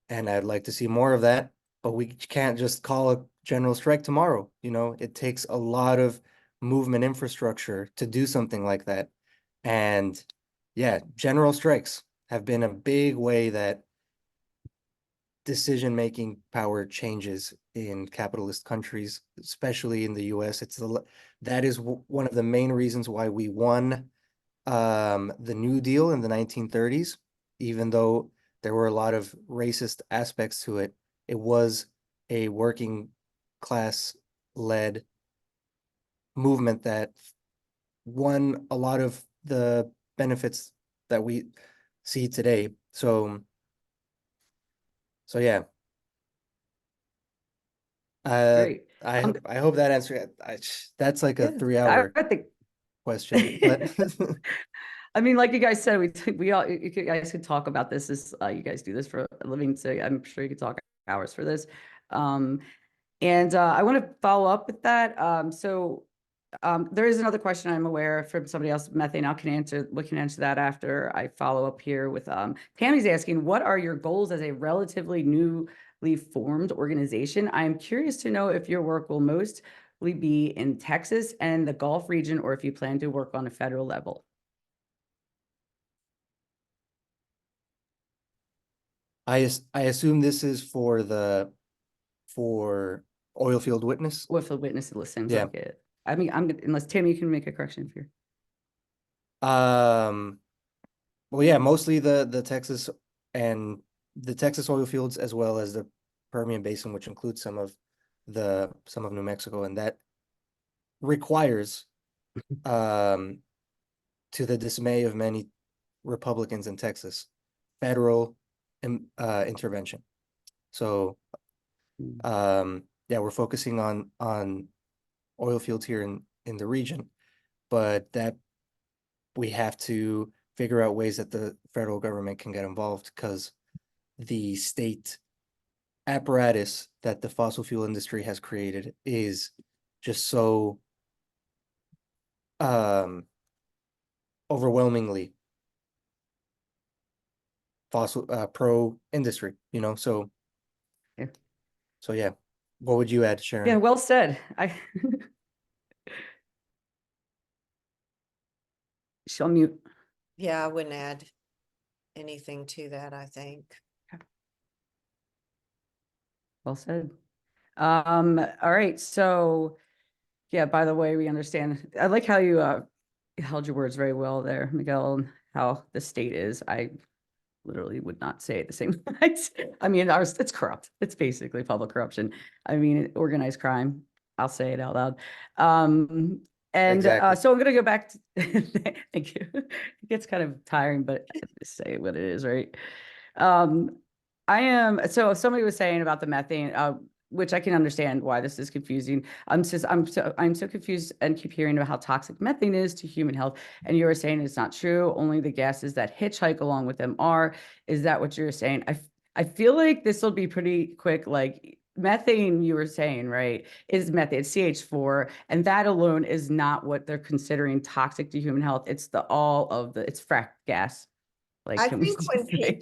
And I'd like to see more of that, but we can't just call a general strike tomorrow. You know, it takes a lot of movement infrastructure to do something like that. And yeah, general strikes have been a big way that decision-making power changes in capitalist countries, especially in the US. That is one of the main reasons why we won the New Deal in the 1930s, even though there were a lot of racist aspects to it. It was a working class led movement that won a lot of the benefits that we see today. So yeah. Great. I hope that answered. That's like a 3-hour I think question, but I mean, like you guys said, we all, you guys could talk about this as you guys do this for a living, so I'm sure you could talk hours for this. And I want to follow up with that. There is another question I'm aware from somebody else, Methane. We can answer that after I follow up here with Tammy's asking, what are your goals as a relatively newly formed organization? I'm curious to know if your work will mostly be in Texas and the Gulf region, or if you plan to work on a federal level. I assume this is for Oilfield Witness. Oilfield Witness listings. Yeah. Like it. I mean, unless Tammy, you can make a correction if you're. Well, yeah, mostly the Texas and the Texas oil fields, as well as the Permian Basin, which includes some of some of New Mexico, and that requires, to the dismay of many Republicans in Texas, federal intervention. So yeah, we're focusing on oil fields here in the region, but that we have to figure out ways that the federal government can get involved, because the state apparatus that the fossil fuel industry has created is just so overwhelmingly fossil pro industry, you know. So Yeah. so yeah, what would you add, Sharon? Yeah, well said. She'll mute. Yeah, I wouldn't add anything to that, I think. Well said. All right. So yeah, by the way, we understand. I like how you held your words very well there, Miguel, and how the state is. I literally would not say it the same way. I mean, ours, it's corrupt. It's basically public corruption. I mean, organized crime. I'll say it out loud. Exactly. So I'm going to go back to, thank you. It gets kind of tiring, but I just say what it is, right? So somebody was saying about the methane, which I can understand why this is confusing. I'm so confused and keep hearing about how toxic methane is to human health. And you were saying it's not true. Only the gases that hitchhike along with them are. Is that what you're saying? I feel like this will be pretty quick. Like methane, you were saying, right, is methane, it's CH4, and that alone is not what they're considering toxic to human health. It's it's frack gas. Like, I can we think when just say-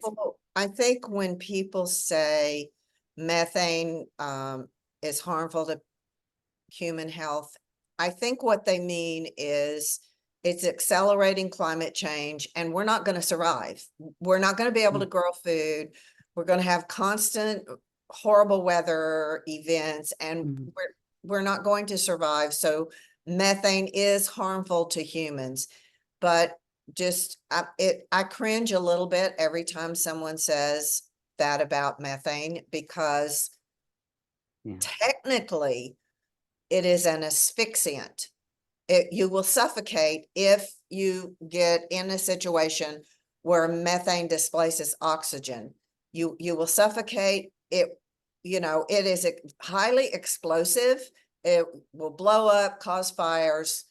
people say methane is harmful to human health, I think what they mean is it's accelerating climate change and we're not going to survive. We're not going to be able to grow food. We're going to have constant horrible weather events and we're not going to survive. So methane is harmful to humans, but just I cringe a little bit every time someone says that about methane, because technically it is an asphyxiant. You will suffocate if you get in a situation where methane displaces oxygen. You will suffocate. It is highly explosive. It will blow up, cause fires,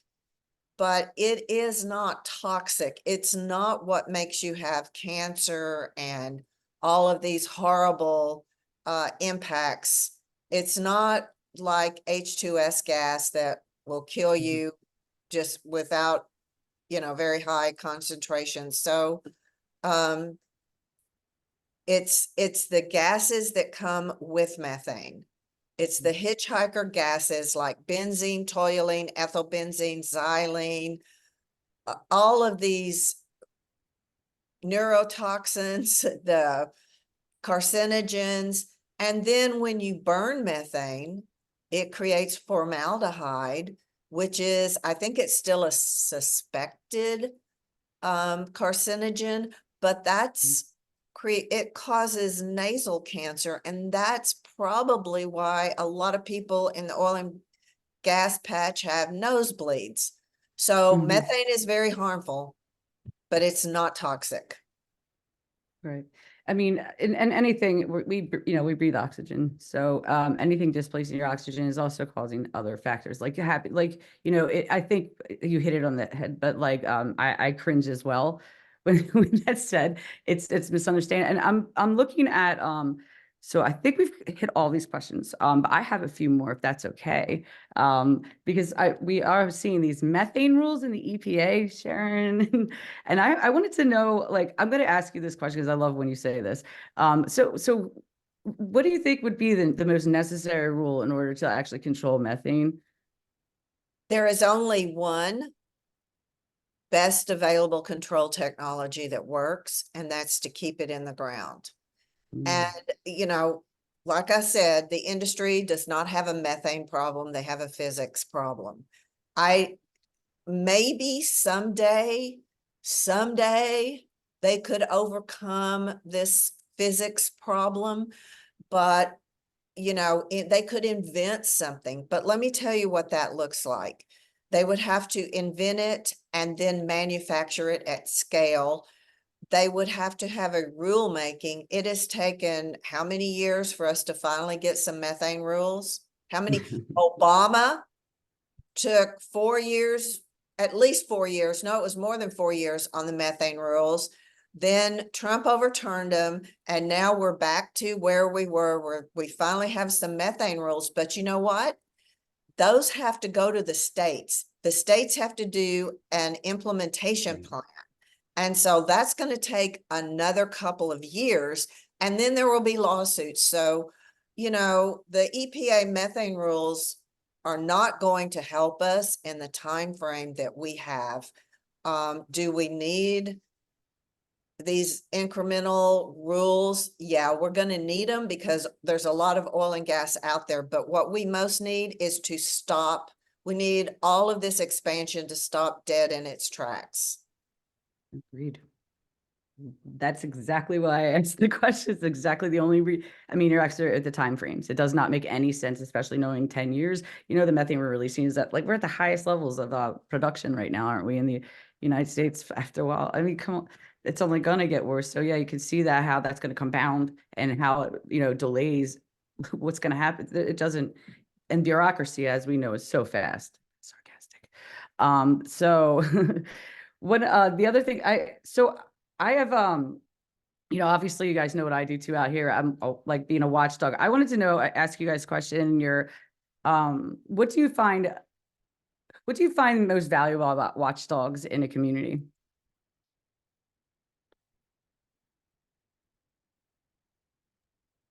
but it is not toxic. It's not what makes you have cancer and all of these horrible impacts. It's not like H2S gas that will kill you just without, very high concentrations. So it's the gases that come with methane. It's the hitchhiker gases like benzene, toluene, ethylbenzene, xylene, all of these neurotoxins, the carcinogens. And then when you burn methane, it creates formaldehyde, which is, I think it's still a suspected carcinogen, but it causes nasal cancer. And that's probably why a lot of people in the oil and gas patch have nosebleeds. So methane is very harmful, but it's not toxic. Right. I mean, and anything we breathe oxygen. So anything displacing your oxygen is also causing other factors like I think you hit it on the head, but like I cringe as well when that's said. It's misunderstanding. And I'm looking at so I think we've hit all these questions. But I have a few more if that's okay. Because we are seeing these methane rules in the EPA, Sharon. And I wanted to know, like, I'm going to ask you this question because I love when you say this. So what do you think would be the most necessary rule in order to actually control methane? There is only one best available control technology that works, and that's to keep it in the ground. And, like I said, the industry does not have a methane problem. They have a physics problem. Maybe someday they could overcome this physics problem, but you know, they could invent something, but let me tell you what that looks like. They would have to invent it and then manufacture it at scale. They would have to have a rulemaking. It has taken how many years for us to finally get some methane rules? How many? Obama took 4 years, at least 4 years. No, it was more than 4 years on the methane rules. Then Trump overturned them, and now we're back to where we were, where we finally have some methane rules. But you know what? Those have to go to the states. The states have to do an implementation plan. And so that's going to take another couple of years, and then there will be lawsuits. So, you know, the EPA methane rules are not going to help us in the time frame that we have. Do we need these incremental rules? Yeah, we're going to need them because there's a lot of oil and gas out there. But what we most need is to stop. We need all of this expansion to stop dead in its tracks. Agreed. That's exactly why I asked the question. It's exactly the only I mean, you're expert at the time frames. It does not make any sense, especially knowing 10 years. You know, the methane we're releasing is that, like, we're at the highest levels of production right now, aren't we, in the United States after a while? I mean, come on, it's only going to get worse. So yeah, you can see that, how that's going to compound and how it, you know, delays what's going to happen. It doesn't, and bureaucracy, as we know, is so fast. Sarcastic. So what the other thing I have, you know, obviously you guys know what I do too out here. I'm like being a watchdog. I wanted to know, ask you guys a question. What do you find most valuable about watchdogs in a community?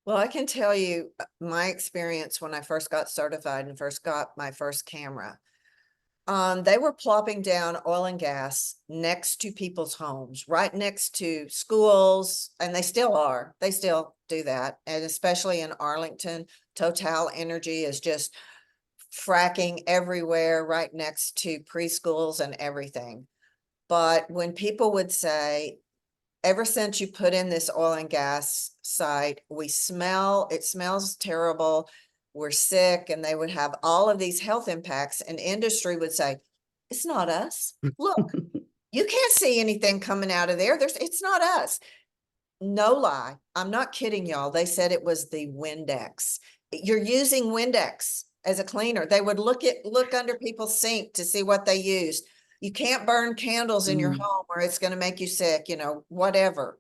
Well, I can tell you my experience when I first got certified and first got my first camera. They were plopping down oil and gas next to people's homes, right next to schools, and they still are. They still do that. And especially in Arlington, Total Energy is just fracking everywhere, right next to preschools and everything. But when people would say, ever since you put in this oil and gas site, it smells terrible, we're sick, and they would have all of these health impacts, and industry would say, it's not us. Look, you can't see anything coming out of there. It's not us. No lie. I'm not kidding y'all. They said it was the Windex. You're using Windex as a cleaner. They would look under people's sink to see what they used. You can't burn candles in your home or it's going to make you sick, you know, whatever.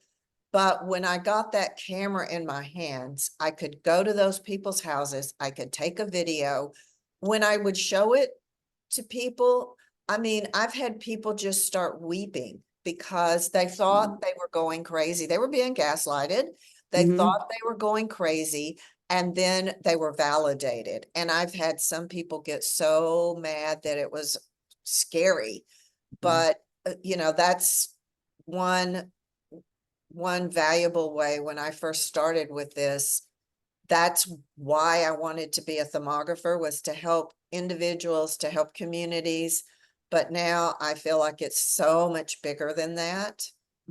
But when I got that camera in my hands, I could go to those people's houses. I could take a video. When I would show it to people, I mean, I've had people just start weeping because they thought they were going crazy. They were being gaslighted. They thought they were going crazy, and then they were validated. And I've had some people get so mad that it was scary. But, you know, that's one valuable way. When I first started with this, that's why I wanted to be a thermographer, was to help individuals, to help communities. But now I feel like it's so much bigger than that.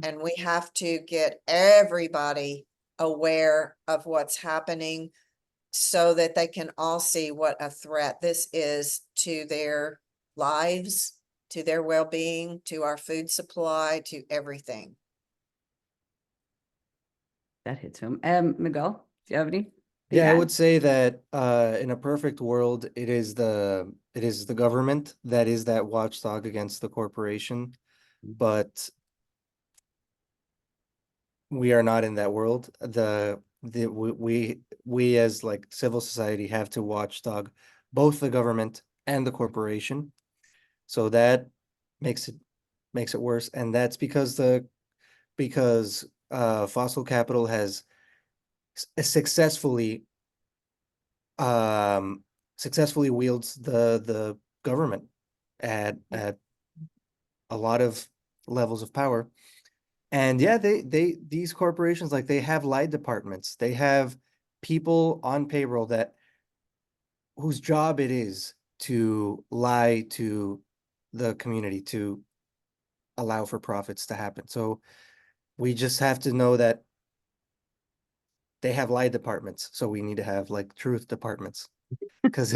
And we have to get everybody aware of what's happening so that they can all see what a threat this is to their lives, to their well-being, to our food supply, to everything. That hits home. Miguel, do you have any? Yeah, I would say that in a perfect world, it is the government that is that watchdog against the corporation, but we are not in that world. We as like civil society have to watchdog both the government and the corporation. So that makes it worse, and that's because fossil capital has successfully wields the government at a lot of levels of power. And yeah, these corporations, like, they have lie departments. They have people on payroll whose job it is to lie to the community to allow for profits to happen. So we just have to know that they have lie departments, so we need to have like truth departments. Because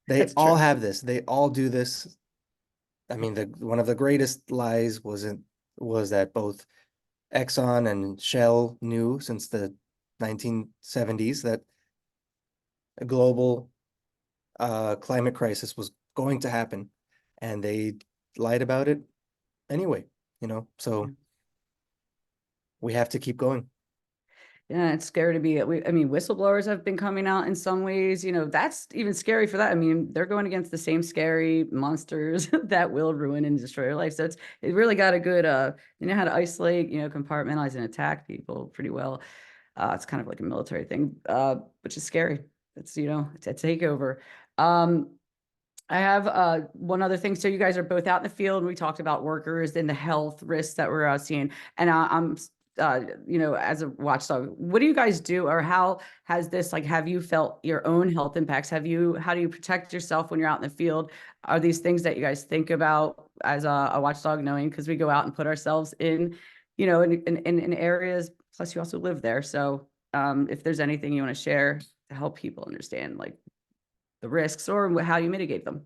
they That's all true. have this, they all do this. I mean, one of the greatest lies was that both Exxon and Shell knew since the 1970s that a global climate crisis was going to happen, and they lied about it anyway, so we have to keep going. Yeah, it's scary to be, I mean, whistleblowers have been coming out in some ways, that's even scary for that. I mean, they're going against the same scary monsters that will ruin and destroy your life. So it really got a good, you know how to isolate, compartmentalize and attack people pretty well. It's kind of like a military thing, which is scary. It's, it's a takeover. I have one other thing. So you guys are both out in the field, and we talked about workers and the health risks that we're seeing. And I'm, as a watchdog, what do you guys do, or how has this, like, have you felt your own health impacts? How do you protect yourself when you're out in the field? Are these things that you guys think about as a watchdog, knowing, because we go out and put ourselves in, in areas, plus you also live there. So if there's anything you want to share to help people understand, like, the risks or how you mitigate them.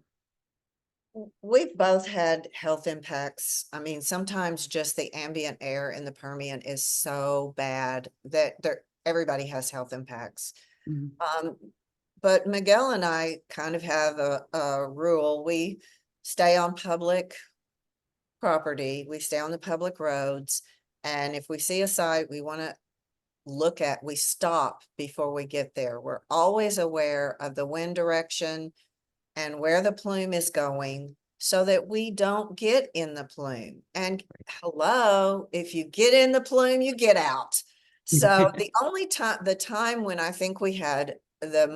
We've both had health impacts. I mean, sometimes just the ambient air in the Permian is so bad that everybody has health impacts. Mhm. But Miguel and I kind of have a rule. We stay on public property, we stay on the public roads, and if we see a site we want to look at, we stop before we get there. We're always aware of the wind direction and where the plume is going so that we don't get in the plume. And hello, if you get in the plume, you get out. So the time when I think we had the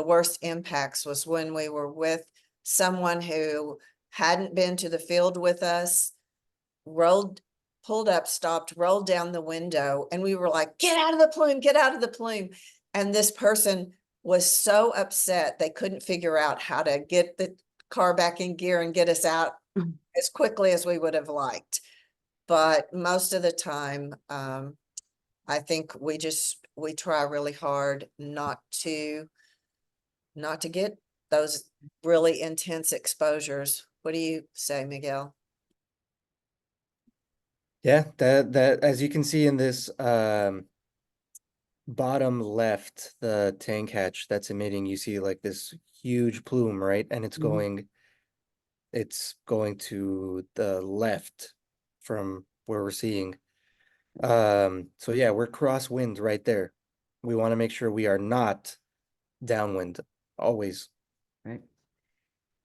worst impacts was when we were with someone who hadn't been to the field with us, pulled up, stopped, rolled down the window, and we were like, get out of the plume, get out of the plume. And this person was so upset they couldn't figure out how to get the car back in gear and get us out as quickly as we would have liked. But most of the time, I think we try really hard not to get those really intense exposures. What do you say, Miguel? Yeah, that as you can see in this bottom left, the tank hatch that's emitting, you see like this huge plume, right? And it's Mhm. going to the left from where we're seeing. So yeah, we're crosswind right there. We want to make sure we are not downwind always. Right.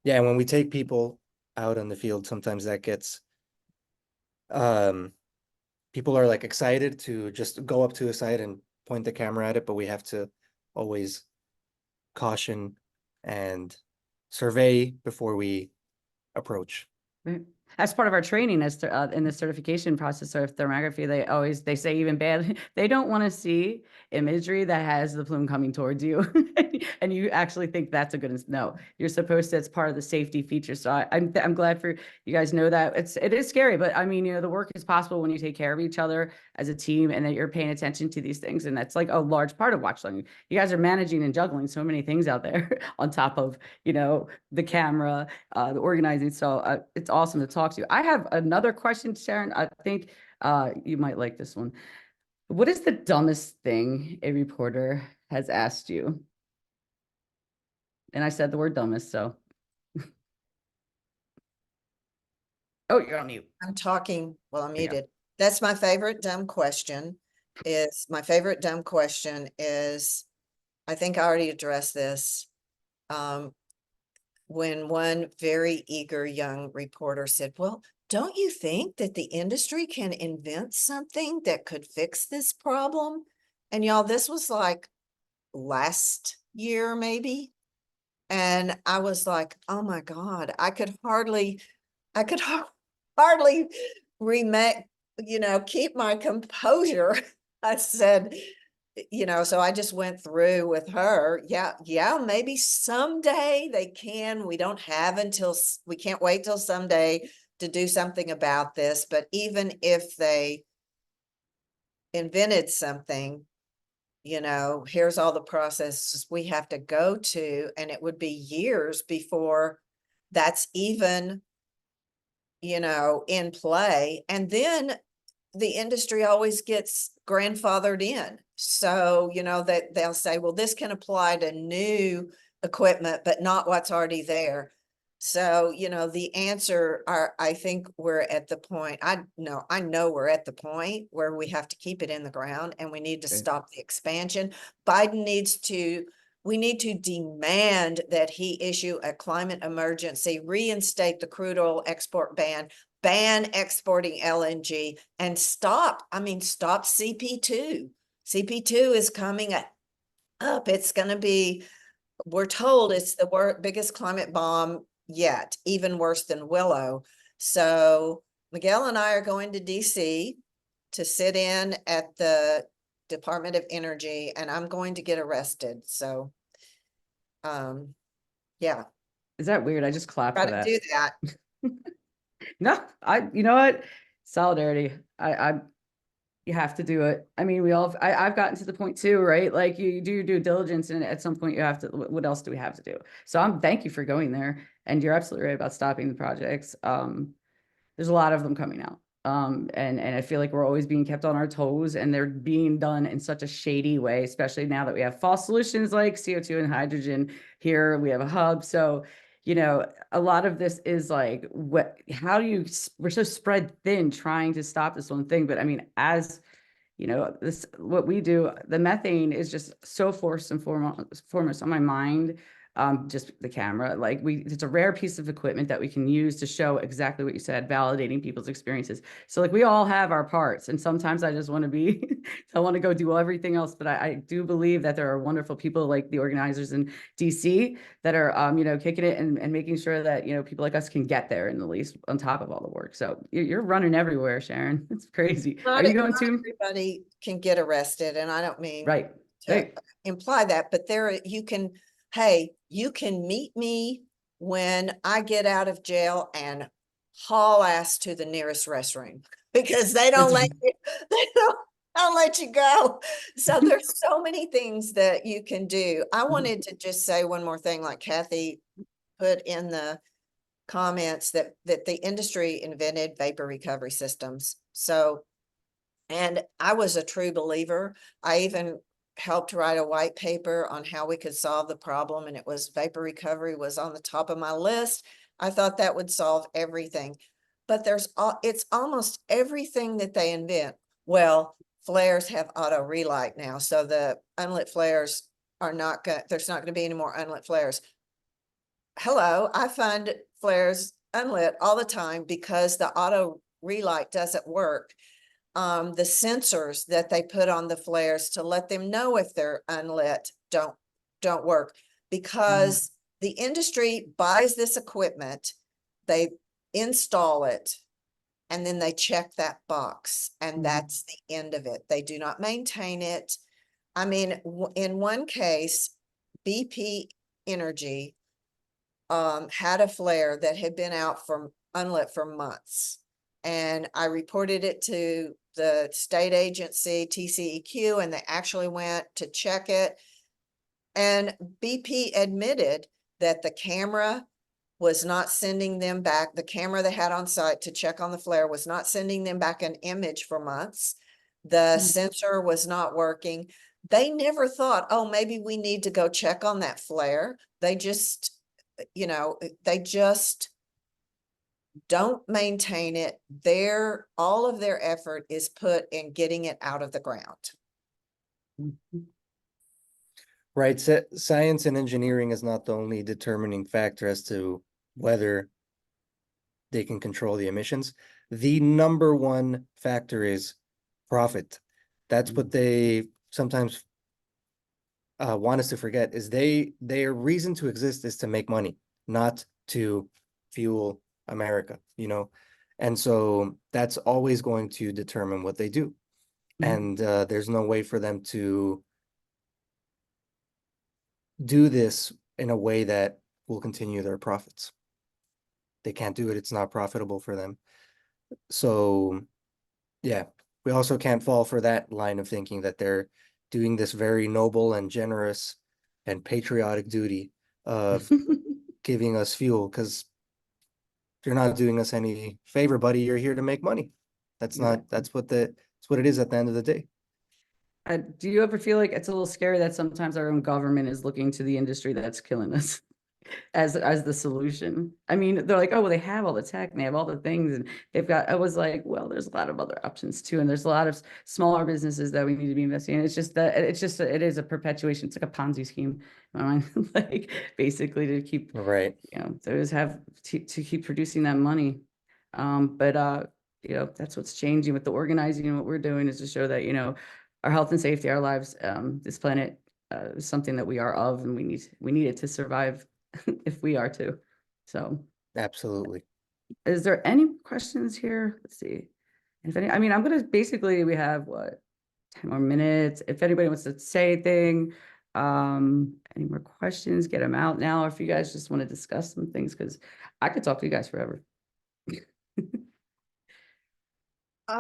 Yeah, when we take people out on the field, sometimes that gets people are like excited to just go up to a site and point the camera at it, but we have to always caution and survey before we approach. Right. As part of our training in the certification process of thermography, they say even bad, they don't want to see imagery that has the plume coming towards you. And you actually think that's a good, no, you're supposed to, it's part of the safety feature. So I'm glad for you guys know that it is scary, but I mean, the work is possible when you take care of each other as a team and that you're paying attention to these things. And that's like a large part of watchdogging. You guys are managing and juggling so many things out there on top of, the camera, the organizing. So it's awesome to talk to you. I have another question, Sharon. I think you might like this one. What is the dumbest thing a reporter has asked you? And I said the word dumbest, so. Oh, you're on mute. I'm talking, well, I'm There you go. muted. That's my favorite dumb question I think I already addressed this. When one very eager young reporter said, well, don't you think that the industry can invent something that could fix this problem? And y'all, this was like last year, maybe. And I was like, oh my God, I could hardly keep my composure. I said, so I just went through with her. Yeah, maybe someday they can. We can't wait till someday to do something about this. But even if they invented something, you know, here's all the processes we have to go to, and it would be years before that's even, you know, in play. And then the industry always gets grandfathered in. So, you know, that they'll say, well, this can apply to new equipment, but not what's already there. So, you know, the answer are, I think we're at the point, I know we're at the point where we have to keep it in the ground and we need to Okay. stop the expansion. We need to demand that he issue a climate emergency, reinstate the crude oil export ban exporting LNG, and stop CP2. CP2 is coming up. It's going to be, we're told it's the biggest climate bomb yet, even worse than Willow. So Miguel and I are going to DC to sit in at the Department of Energy, and I'm going to get arrested. So, yeah, Is that weird? I just clapped try for to that. do that. No, you know what? Solidarity. You have to do it. I mean, I've gotten to the point too, right? Like you do your due diligence, and at some point you have to, what else do we have to do? So thank you for going there. And you're absolutely right about stopping the projects. There's a lot of them coming out. And I feel like we're always being kept on our toes, and they're being done in such a shady way, especially now that we have false solutions like CO2 and hydrogen here. We have a hub. So, you know, a lot of this is like, we're so spread thin trying to stop this one thing. But I mean, as you know, what we do, the methane is just so first and foremost on my mind. Just the camera, like it's a rare piece of equipment that we can use to show exactly what you said, validating people's experiences. So like we all have our parts, and sometimes I just want to be, I want to go do everything else. But I do believe that there are wonderful people like the organizers in DC that are, you know, kicking it and making sure that, you know, people like us can get there in the least on top of all the work. So you're running everywhere, Sharon. It's crazy. Are you going Not to? everybody can get arrested, and I don't mean Right. to Right. imply that, but hey, you can meet me when I get out of jail and haul ass to the nearest restroom, because they don't let you, they don't let you go. So there's so many things that you can do. I wanted to just say one more thing, like Kathy put in the comments, that the industry invented vapor recovery systems. So, and I was a true believer. I even helped write a white paper on how we could solve the problem, and it was vapor recovery was on the top of my list. I thought that would solve everything, but it's almost everything that they invent. Well, flares have auto relight now, so the unlit flares are not going, there's not going to be any more unlit flares. Hello, I find flares unlit all the time because the auto relight doesn't work. The sensors that they put on the flares to let them know if they're unlit don't work, because the industry buys this equipment, they install it, and then they check that box, and that's the end of it. They do not maintain it. I mean, in one case, BP Energy had a flare that had been out from unlit for months, and I reported it to the state agency TCEQ, and they actually went to check it, and BP admitted that the camera was not sending them back. The camera they had on site to check on the flare was not sending them back an image for months. The sensor was not working. They never thought, oh, maybe we need to go check on that flare. They just, you know, they just don't maintain it. All of their effort is put in getting it out of the ground. Right. Science and engineering is not the only determining factor as to whether they can control the emissions. The number one factor is profit. That's what they sometimes want us to forget, is their reason to exist is to make money, not to fuel America, you know? And so that's always going to determine what they do. And there's no way for them to do this in a way that will continue their profits. They can't do it. It's not profitable for them. So yeah, we also can't fall for that line of thinking that they're doing this very noble and generous and patriotic duty of giving us fuel, because you're not doing us any favor, buddy. You're here to make money. That's what it is at the end of the day. Do you ever feel like it's a little scary that sometimes our own government is looking to the industry that's killing us as the solution? I mean, they're like, oh, well, they have all the tech and they have all the things and they've got, I was like, well, there's a lot of other options too. And there's a lot of smaller businesses that we need to be investing in. It's just that it is a perpetuation. It's like a Ponzi scheme in my mind, like basically to keep, Right. to always have to keep producing that money. But that's what's changing with the organizing, and what we're doing is to show that, our health and safety, our lives, this planet is something that we are of, and we need it to survive if we are too. So Absolutely. is there any questions here? Let's see. If any, I mean, I'm gonna basically, we have what, 10 more minutes. If anybody wants to say anything, any more questions, get them out now. Or if you guys just want to discuss some things, because I could talk to you guys forever.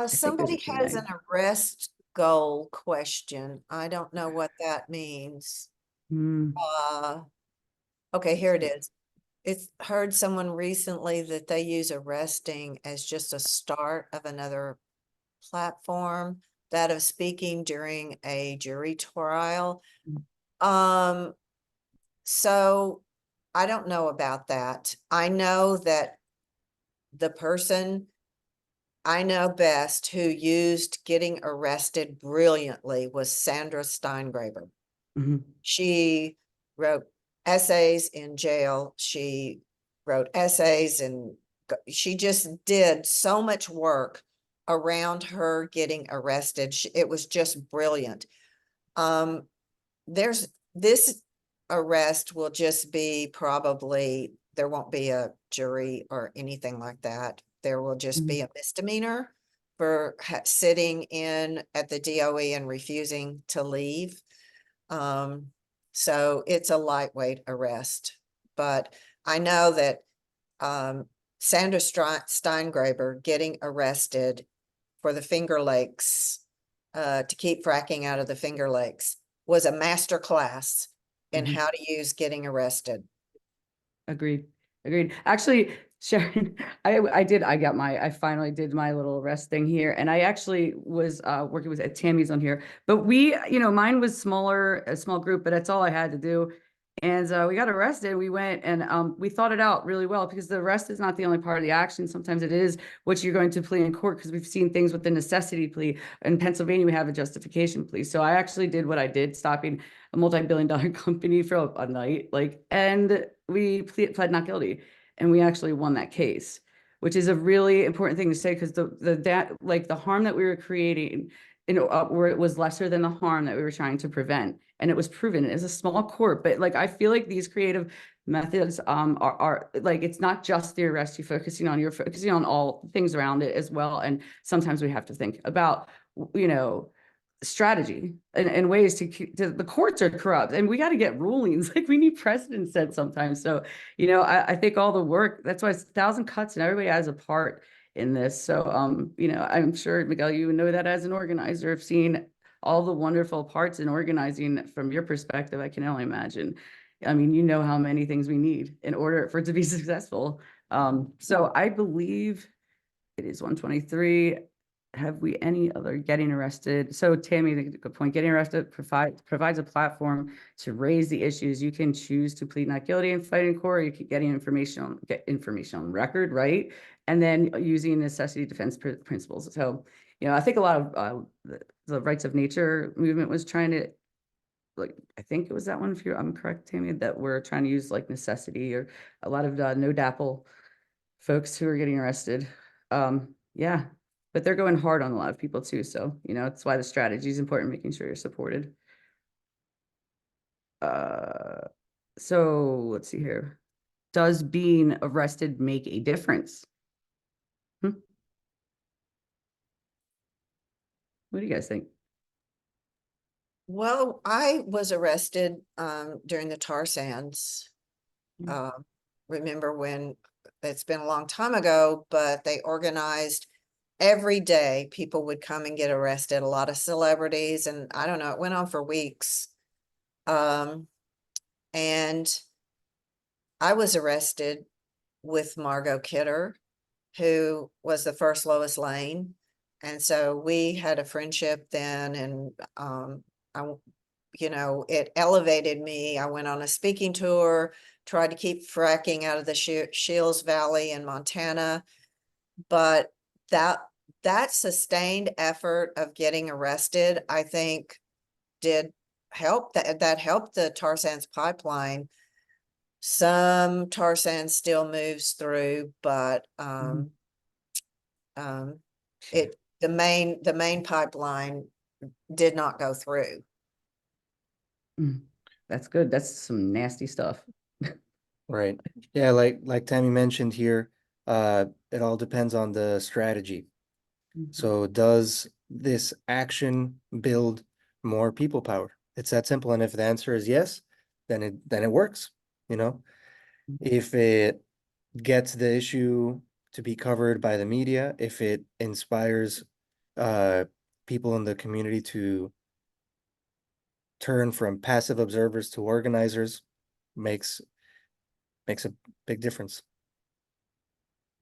Somebody has an arrest goal question. I don't know what that means. Okay, here it is. It's heard someone recently that they use arresting as just a start of another platform, that of speaking during a jury trial. So I don't know about that. I know that the person I know best who used getting arrested brilliantly was Sandra Steingraber. She wrote essays in jail. She wrote essays and she just did so much work around her getting arrested. It was just brilliant. There's this arrest will just be probably, there won't be a jury or anything like that. There will just be a misdemeanor for sitting in at the DOE and refusing to leave. So it's a lightweight arrest, but I know that Sandra Steingraber getting arrested for the Finger Lakes, to keep fracking out of the Finger Lakes, was a master class in how to use getting arrested. Agreed. Actually, Sharon, I finally did my little arrest thing here. And I actually was working with Tammy's on here, but mine was a small group, but that's all I had to do. And we got arrested. We went and we thought it out really well, because the arrest is not the only part of the action. Sometimes it is what you're going to plea in court, because we've seen things with the necessity plea. In Pennsylvania, we have a justification plea. So I actually did what I did, stopping a multi-billion-dollar company for a night, and we pled not guilty, and we actually won that case, which is a really important thing to say, because the harm that we were creating, where it was lesser than the harm that we were trying to prevent. And it was proven. It's a small court, but I feel like these creative methods are it's not just the arrest you're focusing on all things around it as well. And sometimes we have to think about, strategy and ways the courts are corrupt, and we got to get rulings. We need precedent set sometimes. So, I think all the work, that's why it's 1,000 cuts and everybody has a part in this. So, I'm sure, Miguel, you know that as an organizer, have seen all the wonderful parts in organizing from your perspective. I can only imagine. I mean, how many things we need in order for it to be successful. So I believe it is 1:23. Have we any other getting arrested? So Tammy, good point. Getting arrested provides a platform to raise the issues. You can choose to plead not guilty and fight in court. Or you can get information on record, right? And then using necessity defense principles. So, I think a lot of the rights of nature movement was trying to, I think it was that one, if I'm correct, Tammy, that we're trying to use necessity, or a lot of no DAPL folks who are getting arrested. Yeah, but they're going hard on a lot of people too. So, that's why the strategy is important, making sure you're supported. So let's see here. Does being arrested make a difference? What do you guys think? Well, I was arrested during the tar sands. Remember when, it's been a long time ago, but they organized every day people would come and get arrested, a lot of celebrities, and I don't know, it went on for weeks. And I was arrested with Margot Kidder, who was the first Lois Lane. And so we had a friendship then, and it elevated me. I went on a speaking tour, tried to keep fracking out of the Shields Valley in Montana, but that sustained effort of getting arrested, I think, did help. That helped the tar sands pipeline. Some tar sands still moves through, but the main pipeline did not go through. That's good. That's some nasty stuff. Right. Yeah, like Tammy mentioned here, it all depends on the strategy. So does this action build more people power? It's that simple. And if the answer is yes, then it works, you know? If it gets the issue to be covered by the media, if it inspires people in the community to turn from passive observers to organizers, makes a big difference.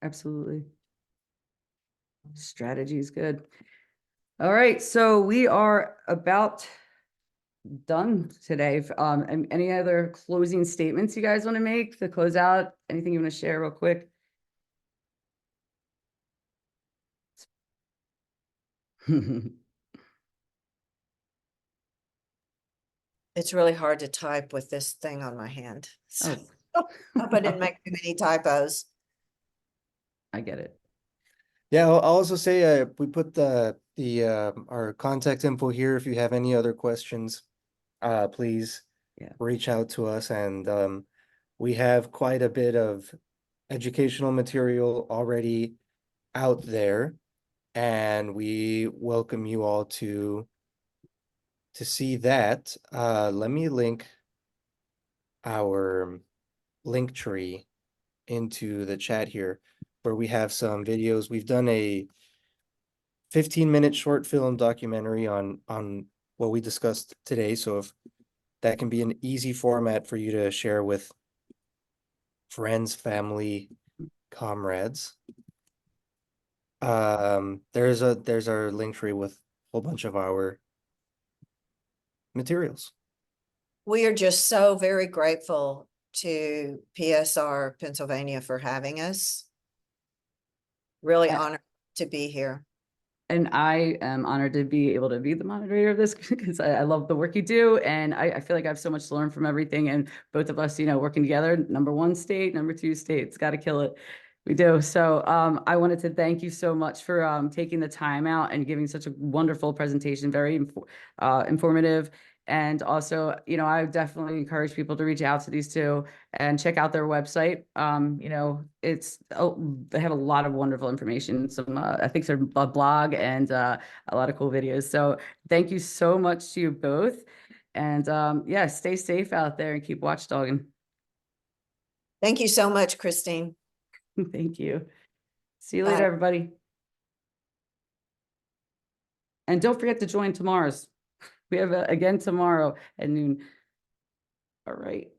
Absolutely. Strategy is good. All right, so we are about done today. And any other closing statements you guys want to make to close out? Anything you want to share real quick? It's really hard to type with this thing on my hand. So Oh, I hope I didn't make too many typos. I get it. Yeah, I'll also say we put the our contact info here. If you have any other questions, please reach out to us. And we have quite a bit of educational material already out there, and we welcome you all to see that. Let me link our link tree into the chat here, where we have some videos. We've done a 15-minute short film documentary on what we discussed today. So if that can be an easy format for you to share with friends, family, comrades. There's our link tree with a whole bunch of our materials. We are just so very grateful to PSR Pennsylvania for having us. Really honored to be here. And I am honored to be able to be the moderator of this because I love the work you do. And I feel like I have so much to learn from everything. And both of us, working together, #1 state, #2 state, it's got to kill it. We do. So I wanted to thank you so much for taking the time out and giving such a wonderful presentation, very informative. And also, I would definitely encourage people to reach out to these two and check out their website. They have a lot of wonderful information. Some, I think there's a blog and a lot of cool videos. So thank you so much to you both. And yeah, stay safe out there and keep watchdogging. Thank you so much, Christine. Thank you. See you Bye. later, everybody. And don't forget to join tomorrow's. We have again tomorrow at noon. All right.